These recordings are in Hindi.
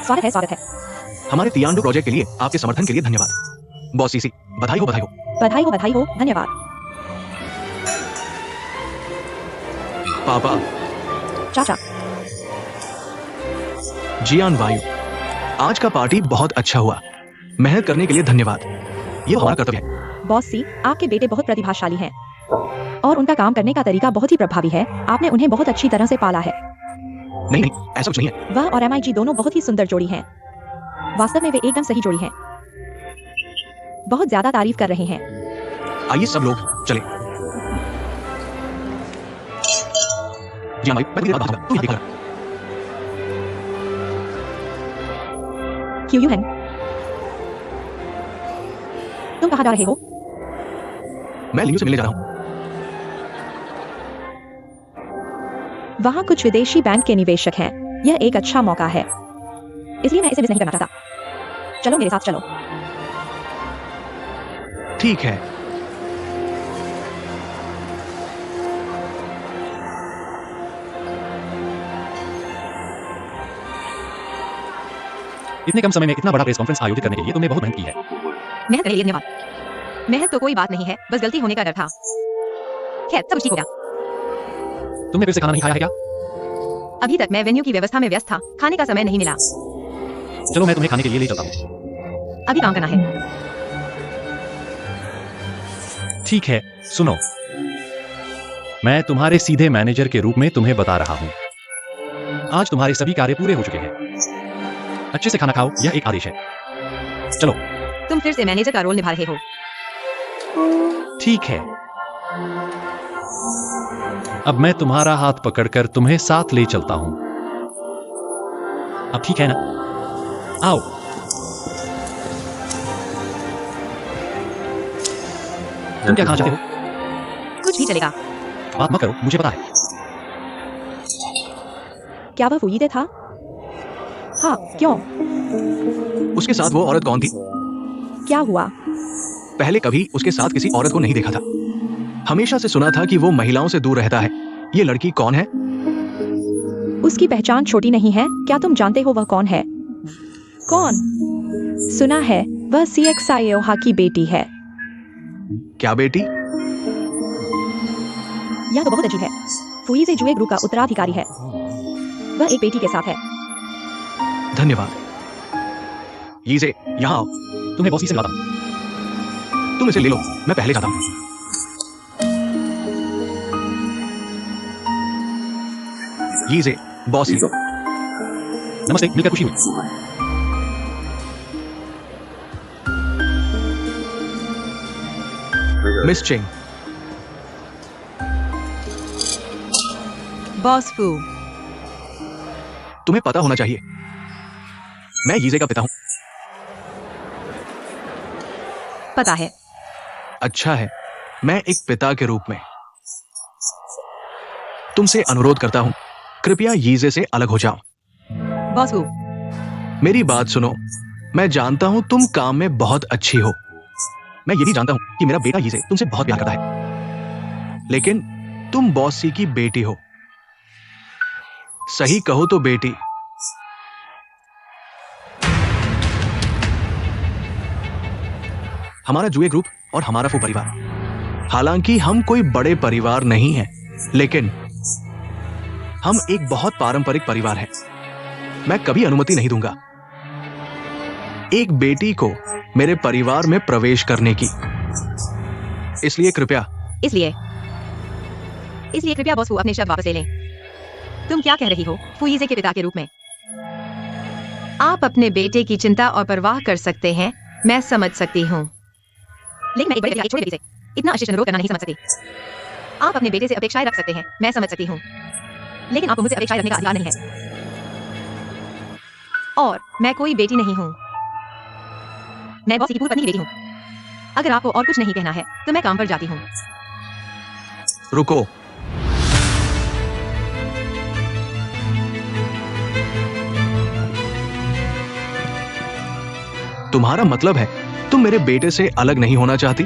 स्वागत है, स्वागत है। हमारे तियांडू प्रोजेक्ट के लिए आपके समर्थन के लिए धन्यवाद। बॉस सीसी, बधाई हो, बधाई हो। बधाई हो, बधाई हो, धन्यवाद। पापा, चाचा, जियान वायु, आज का पार्टी बहुत अच्छा हुआ। मेहनत करने के लिए धन्यवाद। ये हमारा कर्तव्य है। बॉस सी, आपके बेटे बहुत प्रतिभाशाली हैं और उनका काम करने का तरीका बहुत ही प्रभावी है। आपने उन्हें बहुत अच्छी तरह से पाला है। नहीं नहीं, ऐसा कुछ नहीं है। वह और MIG दोनों बहुत ही सुंदर जोड़ी हैं। वास्तव में वे एकदम सही जोड़ी हैं। बहुत ज्यादा तारीफ कर रहे हैं। आइए सब लोग चले। जियान वायु, मैं तेरी बात मानूंगा, तू ये देखा। क्यू यूहेन, तुम कहाँ जा रहे हो? मैं लियू से मिलने जा रहा हूँ। वहाँ कुछ विदेशी बैंक के निवेशक हैं। यह एक अच्छा मौका है, इसलिए मैं इसे मिस नहीं करना चाहता। चलो मेरे साथ चलो। ठीक है। इतने कम समय में इतना बड़ा प्रेस कॉन्फ्रेंस आयोजित करने के लिए तुमने बहुत मेहनत की है। मेहनत के लिए धन्यवाद। मेहनत तो कोई बात नहीं है, बस गलती होने का डर था। खैर, सब कुछ ठीक हो गया। तुमने फिर से खाना नहीं खाया है क्या? अभी तक मैं वेन्यू की व्यवस्था में व्यस्त था, खाने का समय नहीं मिला। चलो मैं तुम्हें खाने के लिए ले चलता हूँ। अभी काम करना है। ठीक है, सुनो, मैं तुम्हारे सीधे मैनेजर के रूप में तुम्हें बता रहा हूँ। आज तुम्हारे सभी कार्य पूरे हो चुके हैं। अच्छे से खाना खाओ, यह एक आदेश है। चलो। तुम फिर से मैनेजर का रोल निभा रहे हो। ठीक है, अब मैं तुम्हारा हाथ पकड़कर तुम्हें साथ ले चलता हूं। अब ठीक है ना? आओ। तुम क्या खाना चाहते हो? कुछ भी चलेगा। बात मत करो, मुझे पता है। क्या वह फुईदे था? हाँ, क्यों? उसके साथ वो औरत कौन थी? क्या हुआ? पहले कभी उसके साथ किसी औरत को नहीं देखा था। हमेशा से सुना था कि वो महिलाओं से दूर रहता है। ये लड़की कौन है? उसकी पहचान छोटी नहीं है। क्या तुम जानते हो वह कौन है? कौन? सुना है वह CXIOHA की बेटी है। क्या बेटी? यह तो बहुत अजीब है। फुईजे जुए ग्रुप का उत्तराधिकारी है। वह एक बेटी के साथ है। धन्यवाद। यीजे, यहाँ आओ। तुम्हें बॉसी से मिलाता हूं। तुम इसे ले लो, मैं पहले जाता हूँ। यीजे, बॉस। नमस्ते, मिलकर खुशी हुई। Miss Cheng. बॉस फू, तुम्हें पता होना चाहिए, मैं यीजे का पिता हूं। पता है। अच्छा है, मैं एक पिता के रूप में तुमसे अनुरोध करता हूं, कृपया यीजे से अलग हो जाओ। बॉस फू, मेरी बात सुनो। मैं जानता हूं तुम काम में बहुत अच्छी हो। मैं ये भी जानता हूं कि मेरा बेटा यीजे तुमसे बहुत प्यार करता है। लेकिन तुम बॉस सी की बेटी हो। सही कहो तो बेटी। हमारा जुए ग्रुप और हमारा फू परिवार, हालांकि हम कोई बड़े परिवार नहीं हैं, लेकिन हम एक बहुत पारंपरिक परिवार हैं। मैं कभी अनुमति नहीं दूंगा एक बेटी को मेरे परिवार में प्रवेश करने की। इसलिए कृपया बॉस फू, अपने शब्द वापस ले लें। तुम क्या कह रही हो फुईजे के पिता के रूप में? आप अपने बेटे की चिंता और परवाह कर सकते हैं, मैं समझ सकती हूँ। लेकिन मैं एक बड़े छोटे बेटे से इतना अशिष्ट अनुरोध करना नहीं समझ सकती। आप अपने बेटे से अपेक्षाएं रख सकते हैं, मैं समझ सकती हूँ, लेकिन आपको मुझसे अपेक्षाएं रखने का अधिकार नहीं है। और मैं कोई बेटी नहीं हूँ। मैं बॉस की पूर्व पत्नी की बेटी हूँ। अगर आपको और कुछ नहीं कहना है तो मैं काम पर जाती हूँ। रुको। तुम्हारा मतलब है तुम मेरे बेटे से अलग नहीं होना चाहती?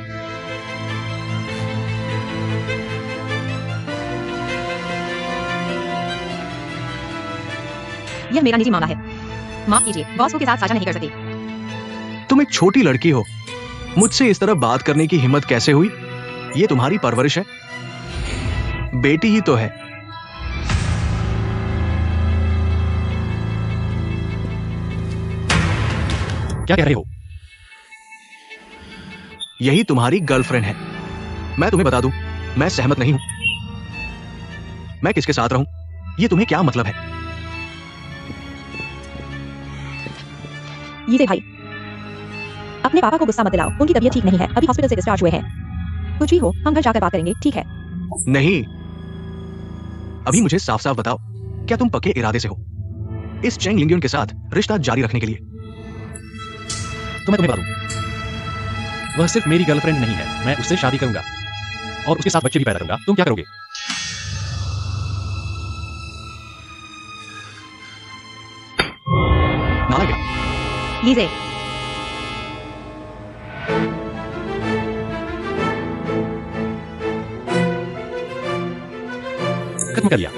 यह मेरा निजी मामला है। माफ कीजिए, बॉस के साथ साझा नहीं कर सकती। तुम एक छोटी लड़की हो, मुझसे इस तरह बात करने की हिम्मत कैसे हुई? ये तुम्हारी परवरिश है? बेटी ही तो है। क्या कह रहे हो? यही तुम्हारी गर्लफ्रेंड है। मैं तुम्हें बता दूं, मैं सहमत नहीं हूं। मैं किसके साथ रहूं, ये तुम्हें क्या मतलब है? ये भाई, अपने पापा को गुस्सा मत दिलाओ, उनकी तबीयत ठीक नहीं है, अभी हॉस्पिटल से डिस्चार्ज हुए हैं। कुछ भी हो, हम घर जाकर बात करेंगे, ठीक है? नहीं, अभी मुझे साफ साफ बताओ, क्या तुम पक्के इरादे से हो इस चेंग लिंग्यून के साथ रिश्ता जारी रखने के लिए? तो मैं तुम्हें बता दूं, वह सिर्फ मेरी गर्लफ्रेंड नहीं है, मैं उससे शादी करूंगा और उसके साथ बच्चे भी पैदा करूंगा। तुम क्या करोगे? नाला क्या? ये जे, खत्म कर दिया।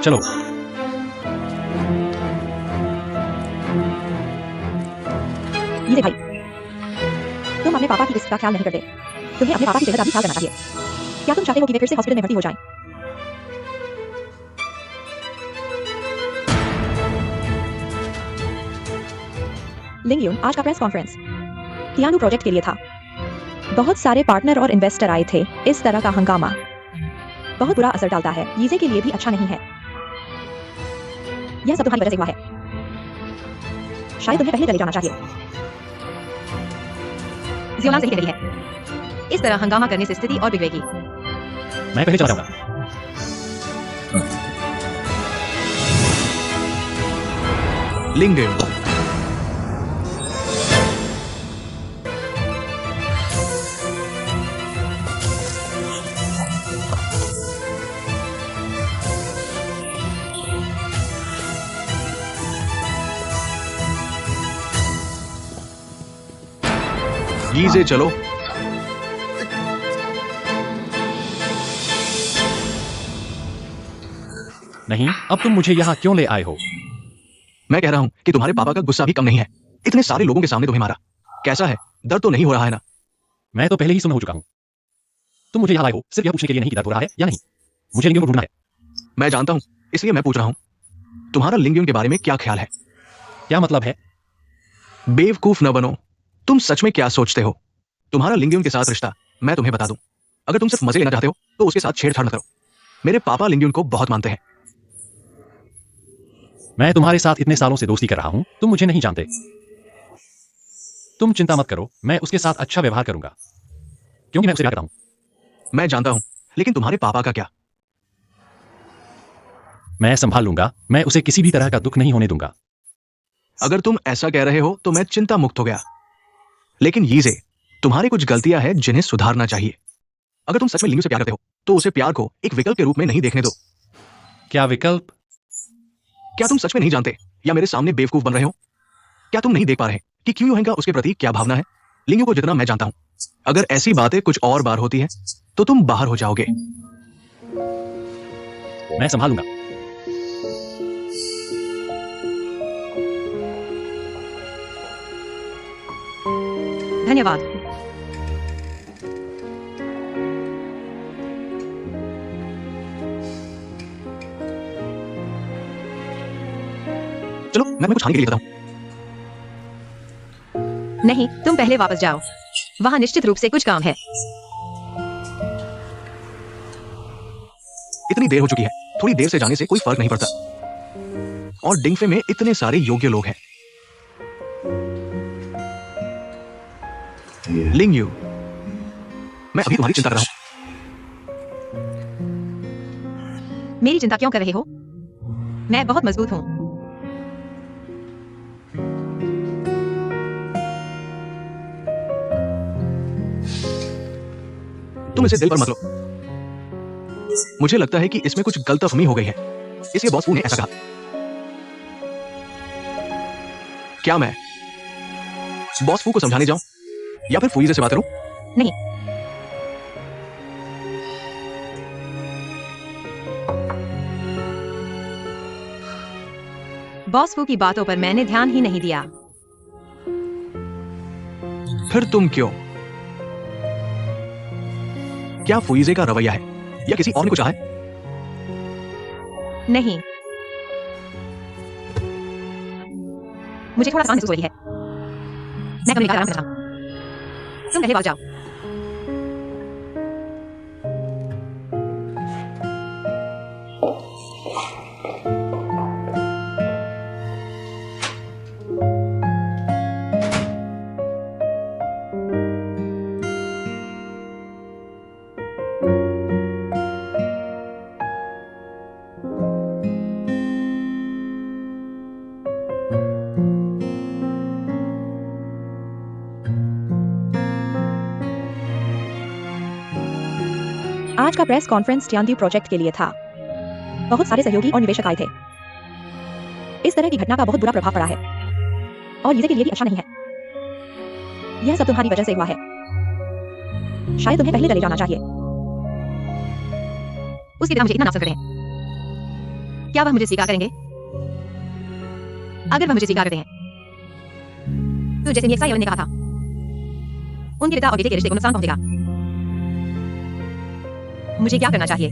चलो। ये भाई, तुम अपने पापा की किसी का ख्याल नहीं करते। तुम्हें अपने पापा की सेहत का भी ख्याल करना चाहिए। क्या तुम चाहते हो कि वे फिर से हॉस्पिटल में भर्ती हो जाएं? लिंगयून, आज का प्रेस कॉन्फ्रेंस तियानु प्रोजेक्ट के लिए था। बहुत सारे पार्टनर और इन्वेस्टर आए थे। इस तरह का हंगामा बहुत बुरा असर डालता है, यीजे के लिए भी अच्छा नहीं है। यह सब तुम्हारी वजह से हुआ है। शायद तुम्हें पहले चले जाना चाहिए। जियोना सही कह रही है। इस तरह हंगामा करने से स्थिति और बिगड़ेगी। मैं पहले चला जाऊंगा। लिंग्यून, यीजे चलो। नहीं, अब तुम मुझे यहाँ क्यों ले आए हो? मैं कह रहा हूं कि तुम्हारे पापा का गुस्सा भी कम नहीं है। इतने सारे लोगों के सामने तुम्हें मारा। कैसा है? दर्द तो नहीं हो रहा है ना? मैं तो पहले ही सुन हो चुका हूँ। तुम मुझे यहाँ लाए हो सिर्फ यह पूछने के लिए नहीं कि दर्द हो रहा है या नहीं। मुझे लिंगयून को ढूंढना है। मैं जानता हूं, इसलिए मैं पूछ रहा हूं, तुम्हारा लिंग्यून के बारे में क्या ख्याल है? क्या मतलब है? बेवकूफ न बनो। तुम सच में क्या सोचते हो? तुम्हारा लिंग्यून के साथ रिश्ता, मैं तुम्हें बता दूं, अगर तुम सिर्फ मजे लेना चाहते हो तो उसके साथ छेड़छाड़ न करो। मेरे पापा लिंग्यून को बहुत मानते हैं। मैं तुम्हारे साथ इतने सालों से दोस्ती कर रहा हूं, तुम मुझे नहीं जानते। तुम चिंता मत करो, मैं उसके साथ अच्छा व्यवहार करूंगा क्योंकि मैं उसे प्यार करता हूं। मैं जानता हूं, लेकिन तुम्हारे पापा का क्या? मैं संभाल लूंगा, मैं उसे किसी भी तरह का दुख नहीं होने दूंगा। अगर तुम ऐसा कह रहे हो तो मैं चिंता मुक्त हो गया। लेकिन यीजे, तुम्हारी कुछ गलतियां हैं जिन्हें सुधारना चाहिए। अगर तुम सच में लिंग्यून से प्यार करते हो तो उसे प्यार को एक विकल्प के रूप में नहीं देखने दो। क्या विकल्प? क्या तुम सच में नहीं जानते या मेरे सामने बेवकूफ बन रहे हो? क्या तुम नहीं देख पा रहे कि क्यों युहेंग का उसके प्रति क्या भावना है? लिंग्यून को जितना मैं जानता हूं, अगर ऐसी बातें कुछ और बार होती हैं तो तुम बाहर हो जाओगे। मैं संभालूंगा। धन्यवाद। चलो, मैं तुम्हें कुछ खाने के लिए बताऊं। नहीं, तुम पहले वापस जाओ। वहां निश्चित रूप से कुछ काम है। इतनी देर हो चुकी है, थोड़ी देर से जाने से कोई फर्क नहीं पड़ता। और डिंगफे में इतने सारे योग्य लोग हैं। लिंग्यू, मैं अभी तुम्हारी चिंता कर रहा हूं। मेरी चिंता क्यों कर रहे हो? मैं बहुत मजबूत हूं। तुम इसे दिल पर मत लो। मुझे लगता है कि इसमें कुछ गलतफहमी हो गई है, इसलिए बॉस फू ने ऐसा कहा। क्या मैं बॉस फू को समझाने जाऊं या फिर फूईजे से बात करूं? नहीं, बॉस फू की बातों पर मैंने ध्यान ही नहीं दिया। फिर तुम क्यों? क्या फुईजे का रवैया है या किसी और ने कुछ कहा है? नहीं, मुझे थोड़ा आसान महसूस हो रही है। मैं कमरे में आराम करना चाहूं। तुम पहले भाग जाओ। आज का प्रेस कॉन्फ्रेंस टियानड्यू प्रोजेक्ट के लिए था। बहुत सारे सहयोगी और निवेशक आए थे। इस तरह की घटना का बहुत बुरा प्रभाव पड़ा है और यीजे के लिए भी अच्छा नहीं है। यह सब तुम्हारी वजह से हुआ है। शायद तुम्हें पहले चले जाना चाहिए। उसके पिता मुझे इतना नापसंद करते हैं। क्या वह मुझे स्वीकार करेंगे? अगर वह मुझे स्वीकार करते हैं तो जैसे मियाक्सा येवन ने कहा था, उनके पिता और बेटे के रिश्ते को नुकसान पहुंचेगा। मुझे क्या करना चाहिए?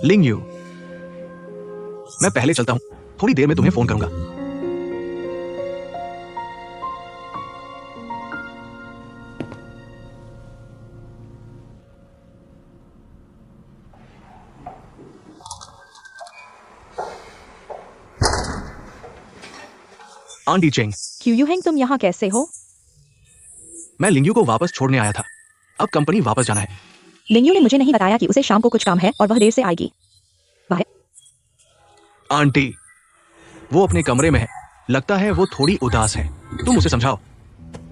लिंग यू, मैं पहले चलता हूं। थोड़ी देर में तुम्हें फोन करूंगा। आंटी चेंग, क्यू यूहेंग, तुम यहाँ कैसे हो? मैं लिंग यू को वापस छोड़ने आया था। अब कंपनी वापस जाना है। लिंगयू ने मुझे नहीं बताया कि उसे शाम को कुछ काम है और वह देर से आएगी। बाय। आंटी, वो अपने कमरे में है। लगता है वो थोड़ी उदास है। तुम उसे समझाओ।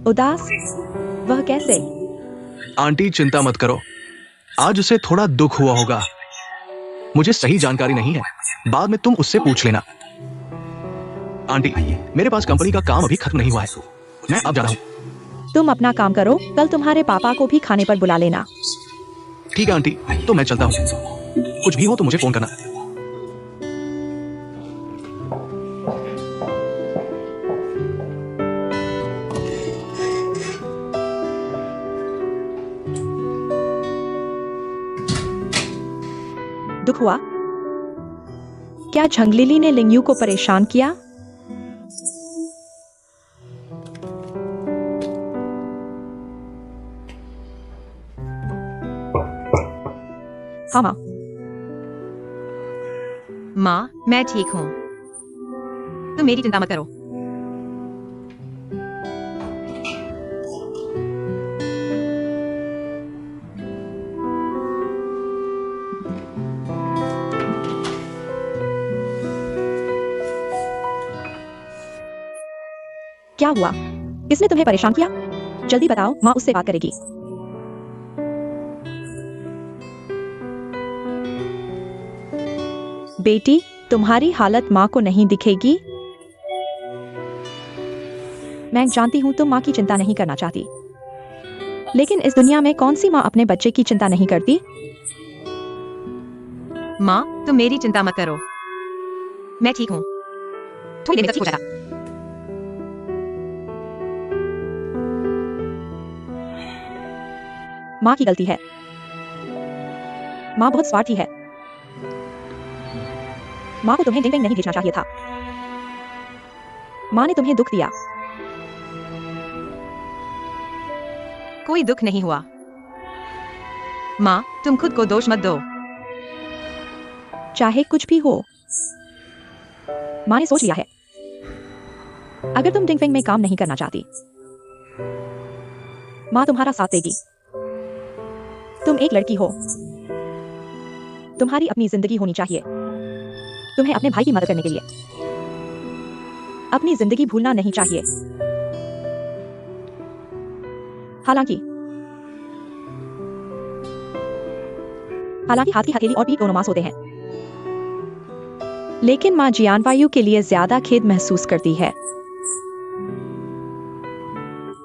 उदास? वह कैसे? आंटी चिंता मत करो, आज उसे थोड़ा दुख हुआ होगा। मुझे सही जानकारी नहीं है, बाद में तुम उससे पूछ लेना। आंटी, मेरे पास कंपनी का काम अभी खत्म नहीं हुआ है। मैं अब जा रहा हूं। तुम अपना काम करो, कल तुम्हारे पापा को भी खाने पर बुला लेना। ठीक है आंटी, तो मैं चलता हूं। कुछ भी हो तो मुझे फोन करना। दुख हुआ? क्या झंगलीली ने लिंगयू को परेशान किया? हाँ माँ। माँ, मैं ठीक हूँ। तुम मेरी चिंता मत करो। क्या हुआ? किसने तुम्हें परेशान किया? जल्दी बताओ, माँ उससे बात करेगी। बेटी, तुम्हारी हालत माँ को नहीं दिखेगी। मैं जानती हूँ तुम माँ की चिंता नहीं करना चाहती, लेकिन इस दुनिया में कौन सी माँ अपने बच्चे की चिंता नहीं करती? माँ, तुम मेरी चिंता मत करो। मैं ठीक हूँ। थोड़ी देर में सब ठीक हो जाएगा। माँ की गलती है। माँ बहुत स्वार्थी है। माँ को तुम्हें डिंग नहीं भेजना चाहिए था। माँ ने तुम्हें दुख दिया। कोई दुख नहीं हुआ। माँ, तुम खुद को दोष मत दो। चाहे कुछ भी हो, माँ ने सोच लिया है। अगर तुम डिंगफेंग में काम नहीं करना चाहती, माँ तुम्हारा साथ देगी। तुम एक लड़की हो, तुम्हारी अपनी जिंदगी होनी चाहिए। तुम्हें अपने भाई की मदद करने के लिए अपनी जिंदगी भूलना नहीं चाहिए। हालांकि हाथ की हथेली और पीठ दोनों मांस होते हैं, लेकिन माँ जियानवायु के लिए ज्यादा खेद महसूस करती है।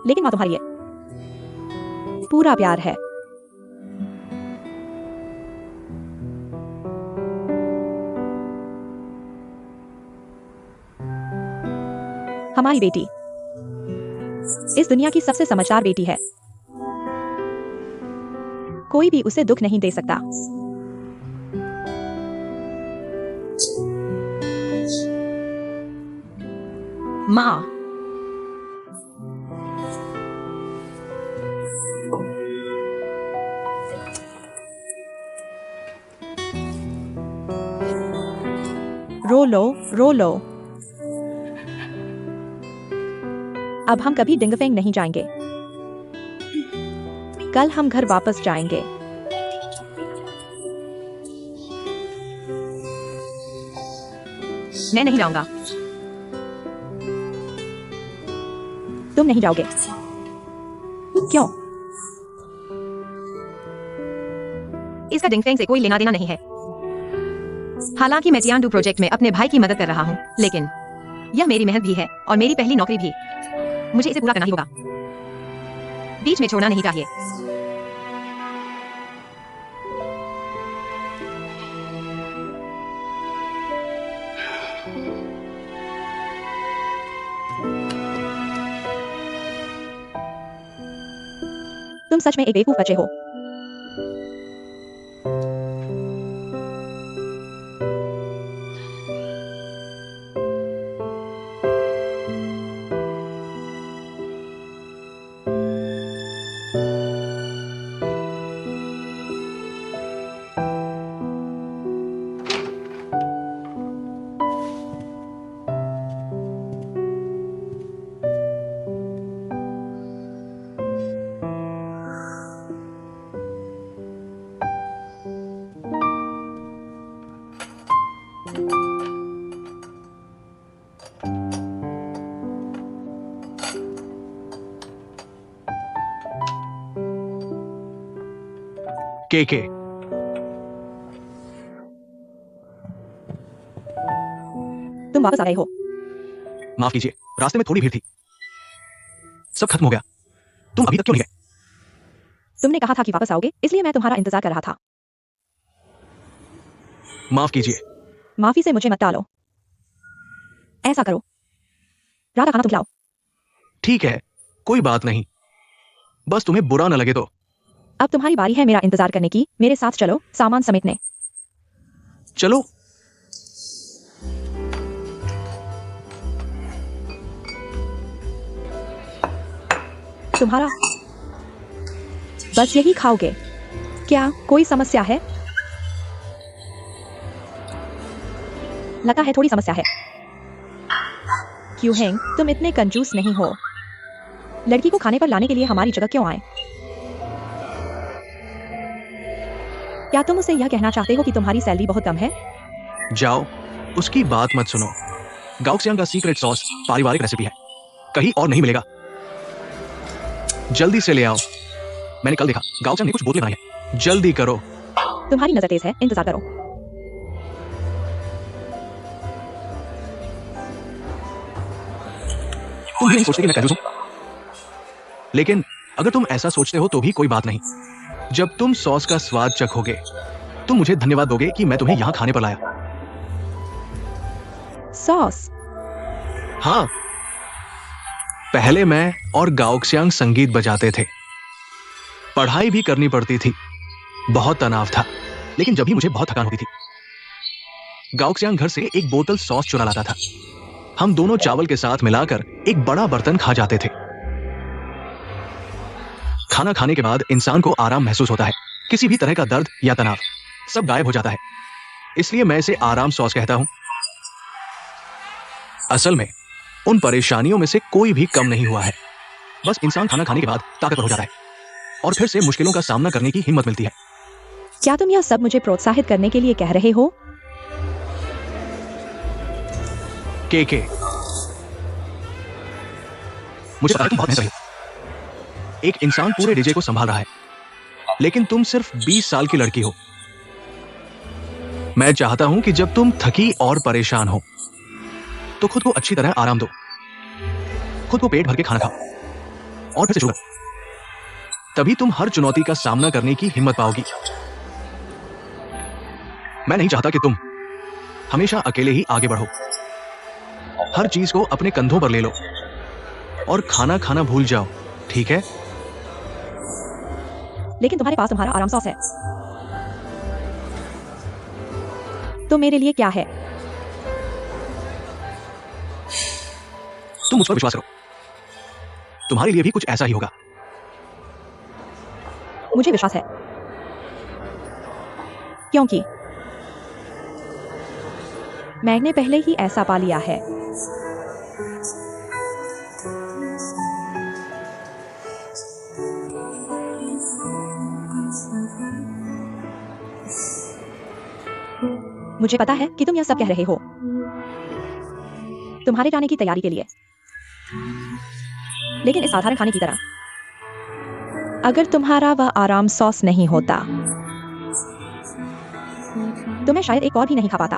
लेकिन माँ तुम्हारी है, पूरा प्यार है। हमारी बेटी इस दुनिया की सबसे समझदार बेटी है। कोई भी उसे दुख नहीं दे सकता। माँ, रो लो। अब हम कभी डिंगफेंग नहीं जाएंगे। कल हम घर वापस जाएंगे। मैं नहीं जाऊंगा। तुम नहीं जाओगे? क्यों? इसका डिंगफेंग से कोई लेना देना नहीं है। हालांकि मैं जियांडू प्रोजेक्ट में अपने भाई की मदद कर रहा हूँ, लेकिन यह मेरी मेहनत भी है और मेरी पहली नौकरी भी। मुझे इसे पूरा करना ही होगा। बीच में छोड़ना नहीं चाहिए। तुम सच में एक बेवकूफ बच्चे हो। के तुम वापस आ गए हो। माफ कीजिए, रास्ते में थोड़ी भीड़ थी। सब खत्म हो गया। तुम अभी तक क्यों नहीं गए? तुमने कहा था कि वापस आओगे, इसलिए मैं तुम्हारा इंतजार कर रहा था। माफ कीजिए। माफी से मुझे मत टालो। ऐसा करो, रात का खाना तुम खिलाओ। ठीक है, कोई बात नहीं। बस तुम्हें बुरा न लगे तो। अब तुम्हारी बारी है मेरा इंतजार करने की। मेरे साथ चलो सामान समेटने। चलो। तुम्हारा बस यही खाओगे क्या? कोई समस्या है? लगता है थोड़ी समस्या है। क्यों हेंग, तुम इतने कंजूस नहीं हो। लड़की को खाने पर लाने के लिए हमारी जगह क्यों आए? क्या तुम उसे यह कहना चाहते हो कि तुम्हारी सैलरी बहुत कम है? जाओ, उसकी बात मत सुनो। गाओक्सियांग का सीक्रेट सॉस पारिवारिक रेसिपी है, कहीं और नहीं मिलेगा। जल्दी से ले आओ। मैंने कल देखा गाओक्सियांग ने कुछ बोतलें बनाई है। जल्दी करो। तुम्हारी नजर तेज है, इंतजार करो। तुम भी नहीं सोचते कि मैं कंजूस हूं? लेकिन अगर तुम ऐसा सोचते हो तो भी कोई बात नहीं। जब तुम सॉस का स्वाद चखोगे, तुम मुझे धन्यवाद दोगे कि मैं तुम्हें यहां खाने पर लाया। सॉस? हाँ, पहले मैं और गाओक्सियांग संगीत बजाते थे। पढ़ाई भी करनी पड़ती थी। बहुत तनाव था, लेकिन जब भी मुझे बहुत थकान होती थी, गाओक्सियांग घर से एक बोतल सॉस चुरा लाता था। हम दोनों चावल के साथ मिलाकर एक बड़ा बर्तन खा जाते थे। खाना खाने के बाद इंसान को आराम महसूस होता है। किसी भी तरह का दर्द या तनाव सब गायब हो जाता है। इसलिए मैं इसे आराम सॉस कहता हूं। असल में उन परेशानियों में से कोई भी कम नहीं हुआ है। बस इंसान खाना खाने के बाद ताकतवर हो जाता है और फिर से मुश्किलों का सामना करने की हिम्मत मिलती है। क्या तुम यह सब मुझे प्रोत्साहित करने के लिए कह रहे हो? के मुझे पता है तुम बहुत मेहनत रही हो। एक इंसान पूरे डीजे को संभाल रहा है, लेकिन तुम सिर्फ 20 साल की लड़की हो। मैं चाहता हूं कि जब तुम थकी और परेशान हो तो खुद को अच्छी तरह आराम दो। खुद को पेट भर के खाना खाओ और फिर से शुरू करो। तभी तुम हर चुनौती का सामना करने की हिम्मत पाओगी। मैं नहीं चाहता कि तुम हमेशा अकेले ही आगे बढ़ो। हर चीज को अपने कंधों पर ले लो और खाना खाना भूल जाओ, ठीक है? लेकिन तुम्हारे पास तुम्हारा आराम सॉस है। तो मेरे लिए क्या है? तुम मुझ पर विश्वास करो, तुम्हारे लिए भी कुछ ऐसा ही होगा। मुझे विश्वास है, क्योंकि मैंने पहले ही ऐसा पा लिया है। मुझे पता है कि तुम यह सब कह रहे हो तुम्हारे जाने की तैयारी के लिए, लेकिन इस साधारण खाने की तरह अगर तुम्हारा वह आराम सॉस नहीं होता तो मैं शायद एक और भी नहीं खा पाता।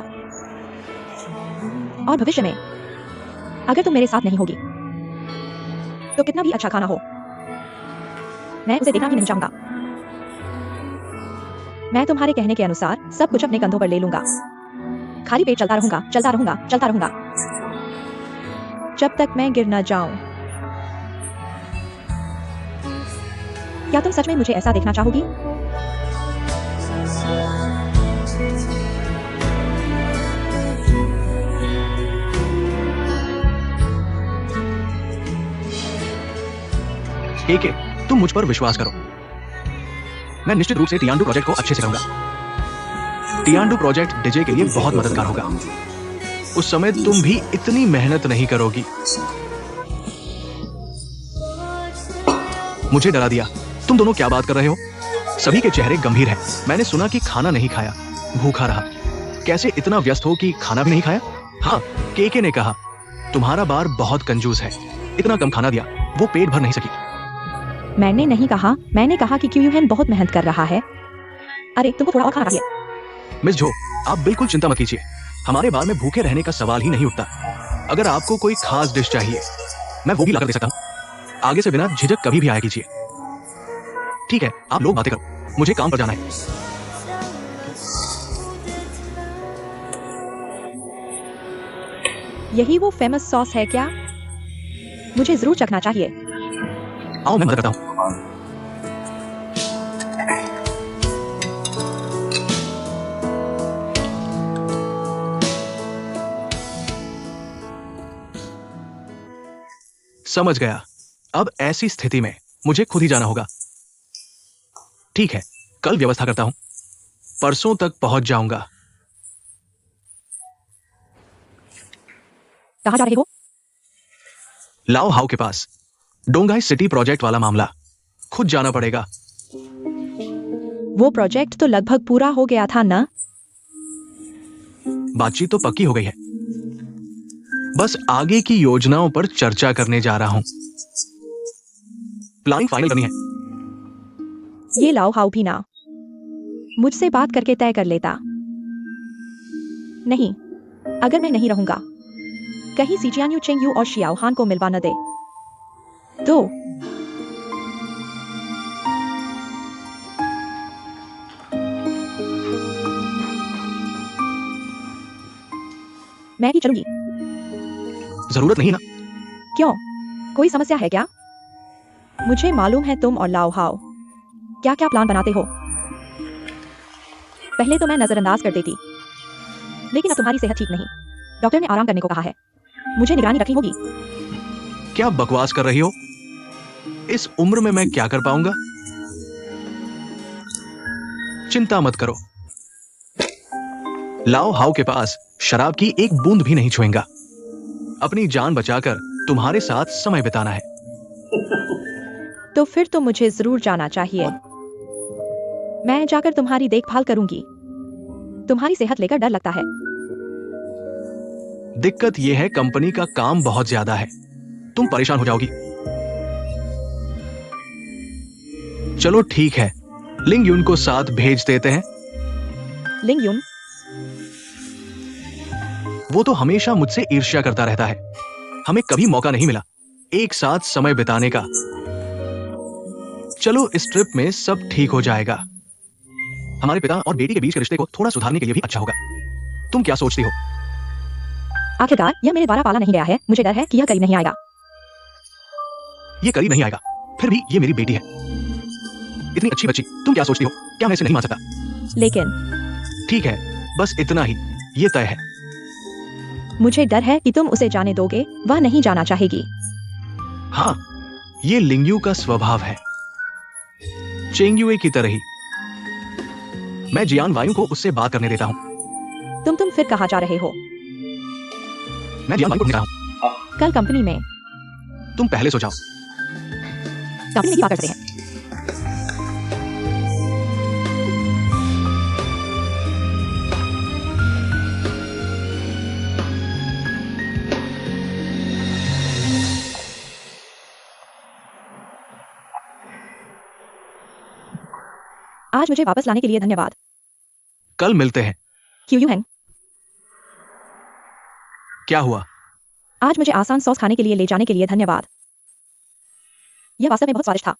और भविष्य में अगर तुम मेरे साथ नहीं होगी तो कितना भी अच्छा खाना हो मैं उसे देखना भी नहीं चाहूंगा। मैं तुम्हारे कहने के अनुसार सब कुछ अपने कंधों पर ले लूंगा। खाली पेट चलता रहूंगा, चलता रहूंगा, चलता रहूंगा जब तक मैं गिर न जाऊं। क्या तुम सच में मुझे ऐसा देखना चाहोगी? केके, तुम मुझ पर विश्वास करो। मैं निश्चित रूप से टियान्डू प्रोजेक्ट को अच्छे से करूंगा। टियान्डू प्रोजेक्ट डीजे के लिए बहुत मददगार होगा। उस समय तुम भी इतनी मेहनत नहीं करोगी। मुझे डरा दिया। तुम दोनों क्या बात कर रहे हो? सभी के चेहरे गंभीर हैं। मैंने सुना कि खाना नहीं खाया, भूखा रहा। कैसे इतना व्यस्त हो कि खाना भी नहीं खाया? हाँ, केके ने कहा तुम्हारा बार बहुत कंजूस है, इतना कम खाना दिया, वो पेट भर नहीं सकी। मैंने नहीं कहा, मैंने कहा कि क्यूयूहन बहुत मेहनत कर रहा है। अरे तुमको थोड़ा और खाना चाहिए। मिस जो, आप बिल्कुल चिंता मत कीजिए। हमारे बार में भूखे रहने का सवाल ही नहीं उठता। अगर आपको कोई खास डिश चाहिए मैं वो भी लाकर दे सकता हूँ। आगे से बिना झिझक कभी भी आया कीजिए। ठीक है, आप लोग बातें करो, मुझे काम पर जाना है। यही वो फेमस सॉस है क्या? मुझे जरूर चखना चाहिए। आओ मैं मदद करता हूँ। समझ गया। अब ऐसी स्थिति में मुझे खुद ही जाना होगा। ठीक है, कल व्यवस्था करता हूं। परसों तक पहुंच जाऊंगा। कहाँ जा रहे हो? लाओ हाउ के पास। डोंगाई सिटी प्रोजेक्ट वाला मामला, खुद जाना पड़ेगा। वो प्रोजेक्ट तो लगभग पूरा हो गया था ना? बातचीत तो पक्की हो गई है, बस आगे की योजनाओं पर चर्चा करने जा रहा हूं। प्लानिंग फाइनल करनी है। ये लाओ हाउ भी ना मुझसे बात करके तय कर लेता। नहीं, अगर मैं नहीं रहूंगा कहीं सीजियान्यू चेंगयू और शियाओ हान को मिलवा न दे तो मैं भी चलूंगी। जरूरत नहीं ना। क्यों? कोई समस्या है क्या? मुझे मालूम है तुम और लाओ हाओ क्या क्या प्लान बनाते हो। पहले तो मैं नजरअंदाज कर देती, लेकिन अब तुम्हारी सेहत ठीक नहीं। डॉक्टर ने आराम करने को कहा है। मुझे निगरानी रखनी होगी। क्या बकवास कर रही हो? इस उम्र में मैं क्या कर पाऊंगा? चिंता मत करो, लाओ हाउ के पास शराब की एक बूंद भी नहीं छुएंगा। अपनी जान बचाकर तुम्हारे साथ समय बिताना है। तो फिर तो मुझे जरूर जाना चाहिए। मैं जाकर तुम्हारी देखभाल करूंगी। तुम्हारी सेहत लेकर डर लगता है। दिक्कत यह है कंपनी का काम बहुत ज्यादा है, तुम परेशान हो जाओगी। चलो ठीक है, लिंग युन को साथ भेज देते हैं। लिंग यून, वो तो हमेशा मुझसे ईर्ष्या करता रहता है। हमें कभी मौका नहीं मिला एक साथ समय बिताने का। चलो इस ट्रिप में सब ठीक हो जाएगा। हमारे पिता और बेटी के बीच के रिश्ते को थोड़ा सुधारने के लिए भी अच्छा होगा। तुम क्या सोचती हो? आखिरकार यह मेरे द्वारा पाला नहीं गया है। मुझे डर है कि यह करीब नहीं आएगा। ये करीब नहीं आएगा, फिर भी ये मेरी बेटी है, इतनी अच्छी बच्ची। तुम क्या सोचती हो? क्या मैं इसे नहीं मान सकता? लेकिन ठीक है, बस इतना ही, ये तय है। मुझे डर है कि तुम उसे जाने दोगे। वह नहीं जाना चाहेगी। हाँ, ये लिंगयू का स्वभाव है, चेंगयुए की तरह ही। मैं जियान वायु को उससे बात करने देता हूं। तुम फिर कहाँ जा रहे हो? मैं जियान वायु को ढूंढ रहा हूं। कल कंपनी में। तुम पहले सो जाओ। कंपनी में की बात करते हैं। आज मुझे वापस लाने के लिए धन्यवाद। कल मिलते हैं। क्यू हैंग, क्या हुआ? आज मुझे आसान सॉस खाने के लिए ले जाने के लिए धन्यवाद। यह वास्तव में बहुत स्वादिष्ट था।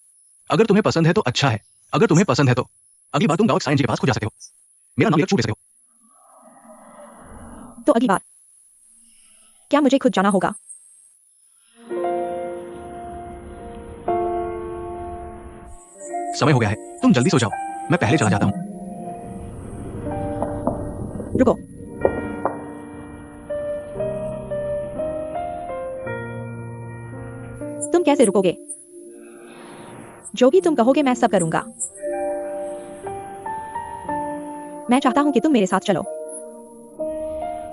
अगर तुम्हें पसंद है तो अच्छा है। अगर तुम्हें पसंद है तो अगली बार तुम गाओ साइन जी के पास खो जा सकते हो। मेरा नाम लेकर छूट सकते हो। तो अगली बार क्या मुझे खुद जाना होगा? समय हो गया है, तुम जल्दी सो जाओ। मैं पहले चला जाता हूं। रुको, तुम कैसे रुकोगे? जो भी तुम कहोगे मैं सब करूंगा। मैं चाहता हूं कि तुम मेरे साथ चलो।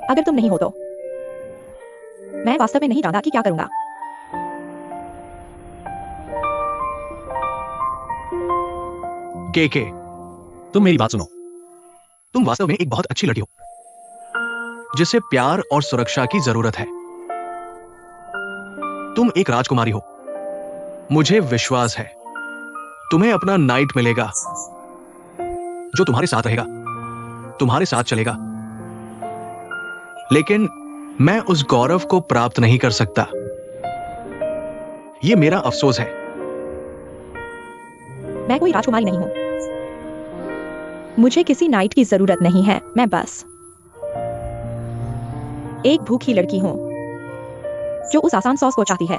अगर तुम नहीं हो तो मैं वास्तव में नहीं जानता कि क्या करूंगा। के तुम मेरी बात सुनो। तुम वास्तव में एक बहुत अच्छी लड़की हो, जिसे प्यार और सुरक्षा की जरूरत है। तुम एक राजकुमारी हो। मुझे विश्वास है तुम्हें अपना नाइट मिलेगा, जो तुम्हारे साथ रहेगा, तुम्हारे साथ चलेगा। लेकिन मैं उस गौरव को प्राप्त नहीं कर सकता। यह मेरा अफसोस है। मैं कोई राजकुमारी नहीं हूं। मुझे किसी नाइट की जरूरत नहीं है। मैं बस एक भूखी लड़की हूं जो उस आसान सॉस को चाहती है।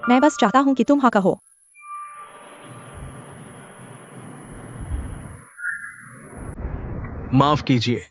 मैं बस चाहता हूं कि तुम हाँ कहो। माफ कीजिए।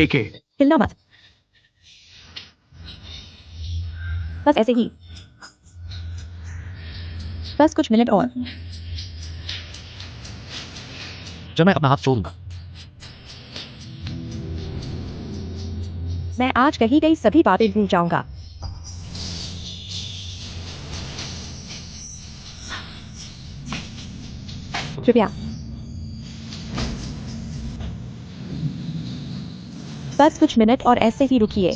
के हिलना मत। बस ऐसे ही। बस कुछ मिनट और। जब मैं अपना हाथ छोड़ूंगा, मैं आज कही गई सभी बातें भूल जाऊंगा। कृपया बस कुछ मिनट और ऐसे ही रुकिए।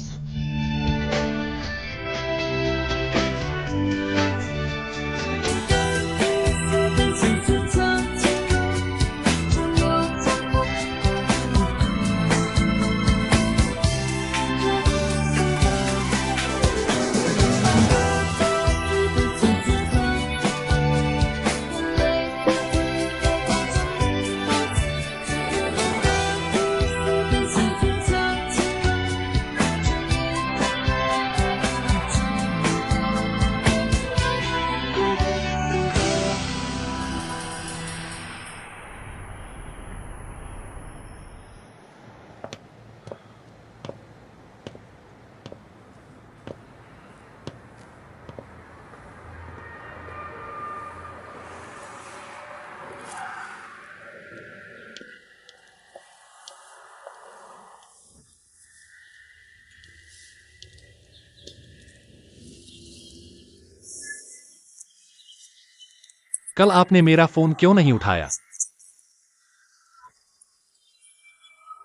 कल आपने मेरा फोन क्यों नहीं उठाया?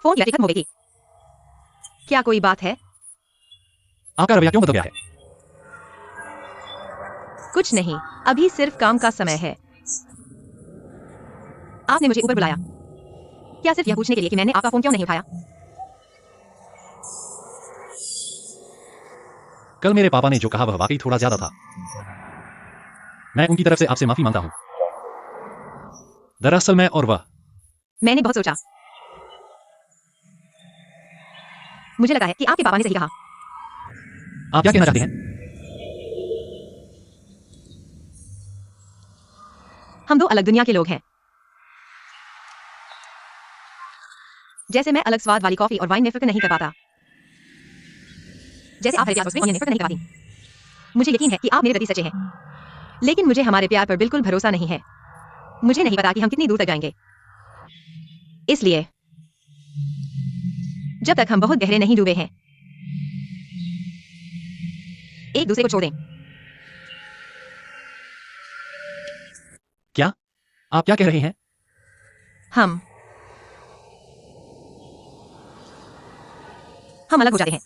फोन की बैटरी खत्म हो गई थी। क्या कोई बात है? आपका रवैया क्यों बदल गया है? कुछ नहीं, अभी सिर्फ काम का समय है। आपने मुझे ऊपर बुलाया क्या सिर्फ यह पूछने के लिए कि मैंने आपका फोन क्यों नहीं उठाया? कल मेरे पापा ने जो कहा वह वाकई थोड़ा ज्यादा था। मैं उनकी तरफ से आपसे माफी मांगता हूं। दरअसल मैं और वह मैंने बहुत सोचा। मुझे लगा है कि आपके पापा ने सही कहा। आप क्या कहना चाहते हैं? हम दो अलग दुनिया के लोग हैं। जैसे मैं अलग स्वाद वाली कॉफी और वाइन में फर्क नहीं कर पाता, जैसे आप हरे प्याज और स्प्रिंग अनियन में फर्क नहीं कर पाती। मुझे यकीन है कि आप मेरे प्रति सच्चे हैं, लेकिन मुझे हमारे प्यार पर बिल्कुल भरोसा नहीं है। मुझे नहीं पता कि हम कितनी दूर तक जाएंगे। इसलिए जब तक हम बहुत गहरे नहीं डूबे हैं, एक दूसरे को छोड़ दें। क्या आप क्या कह रहे हैं? हम अलग हो जाते हैं।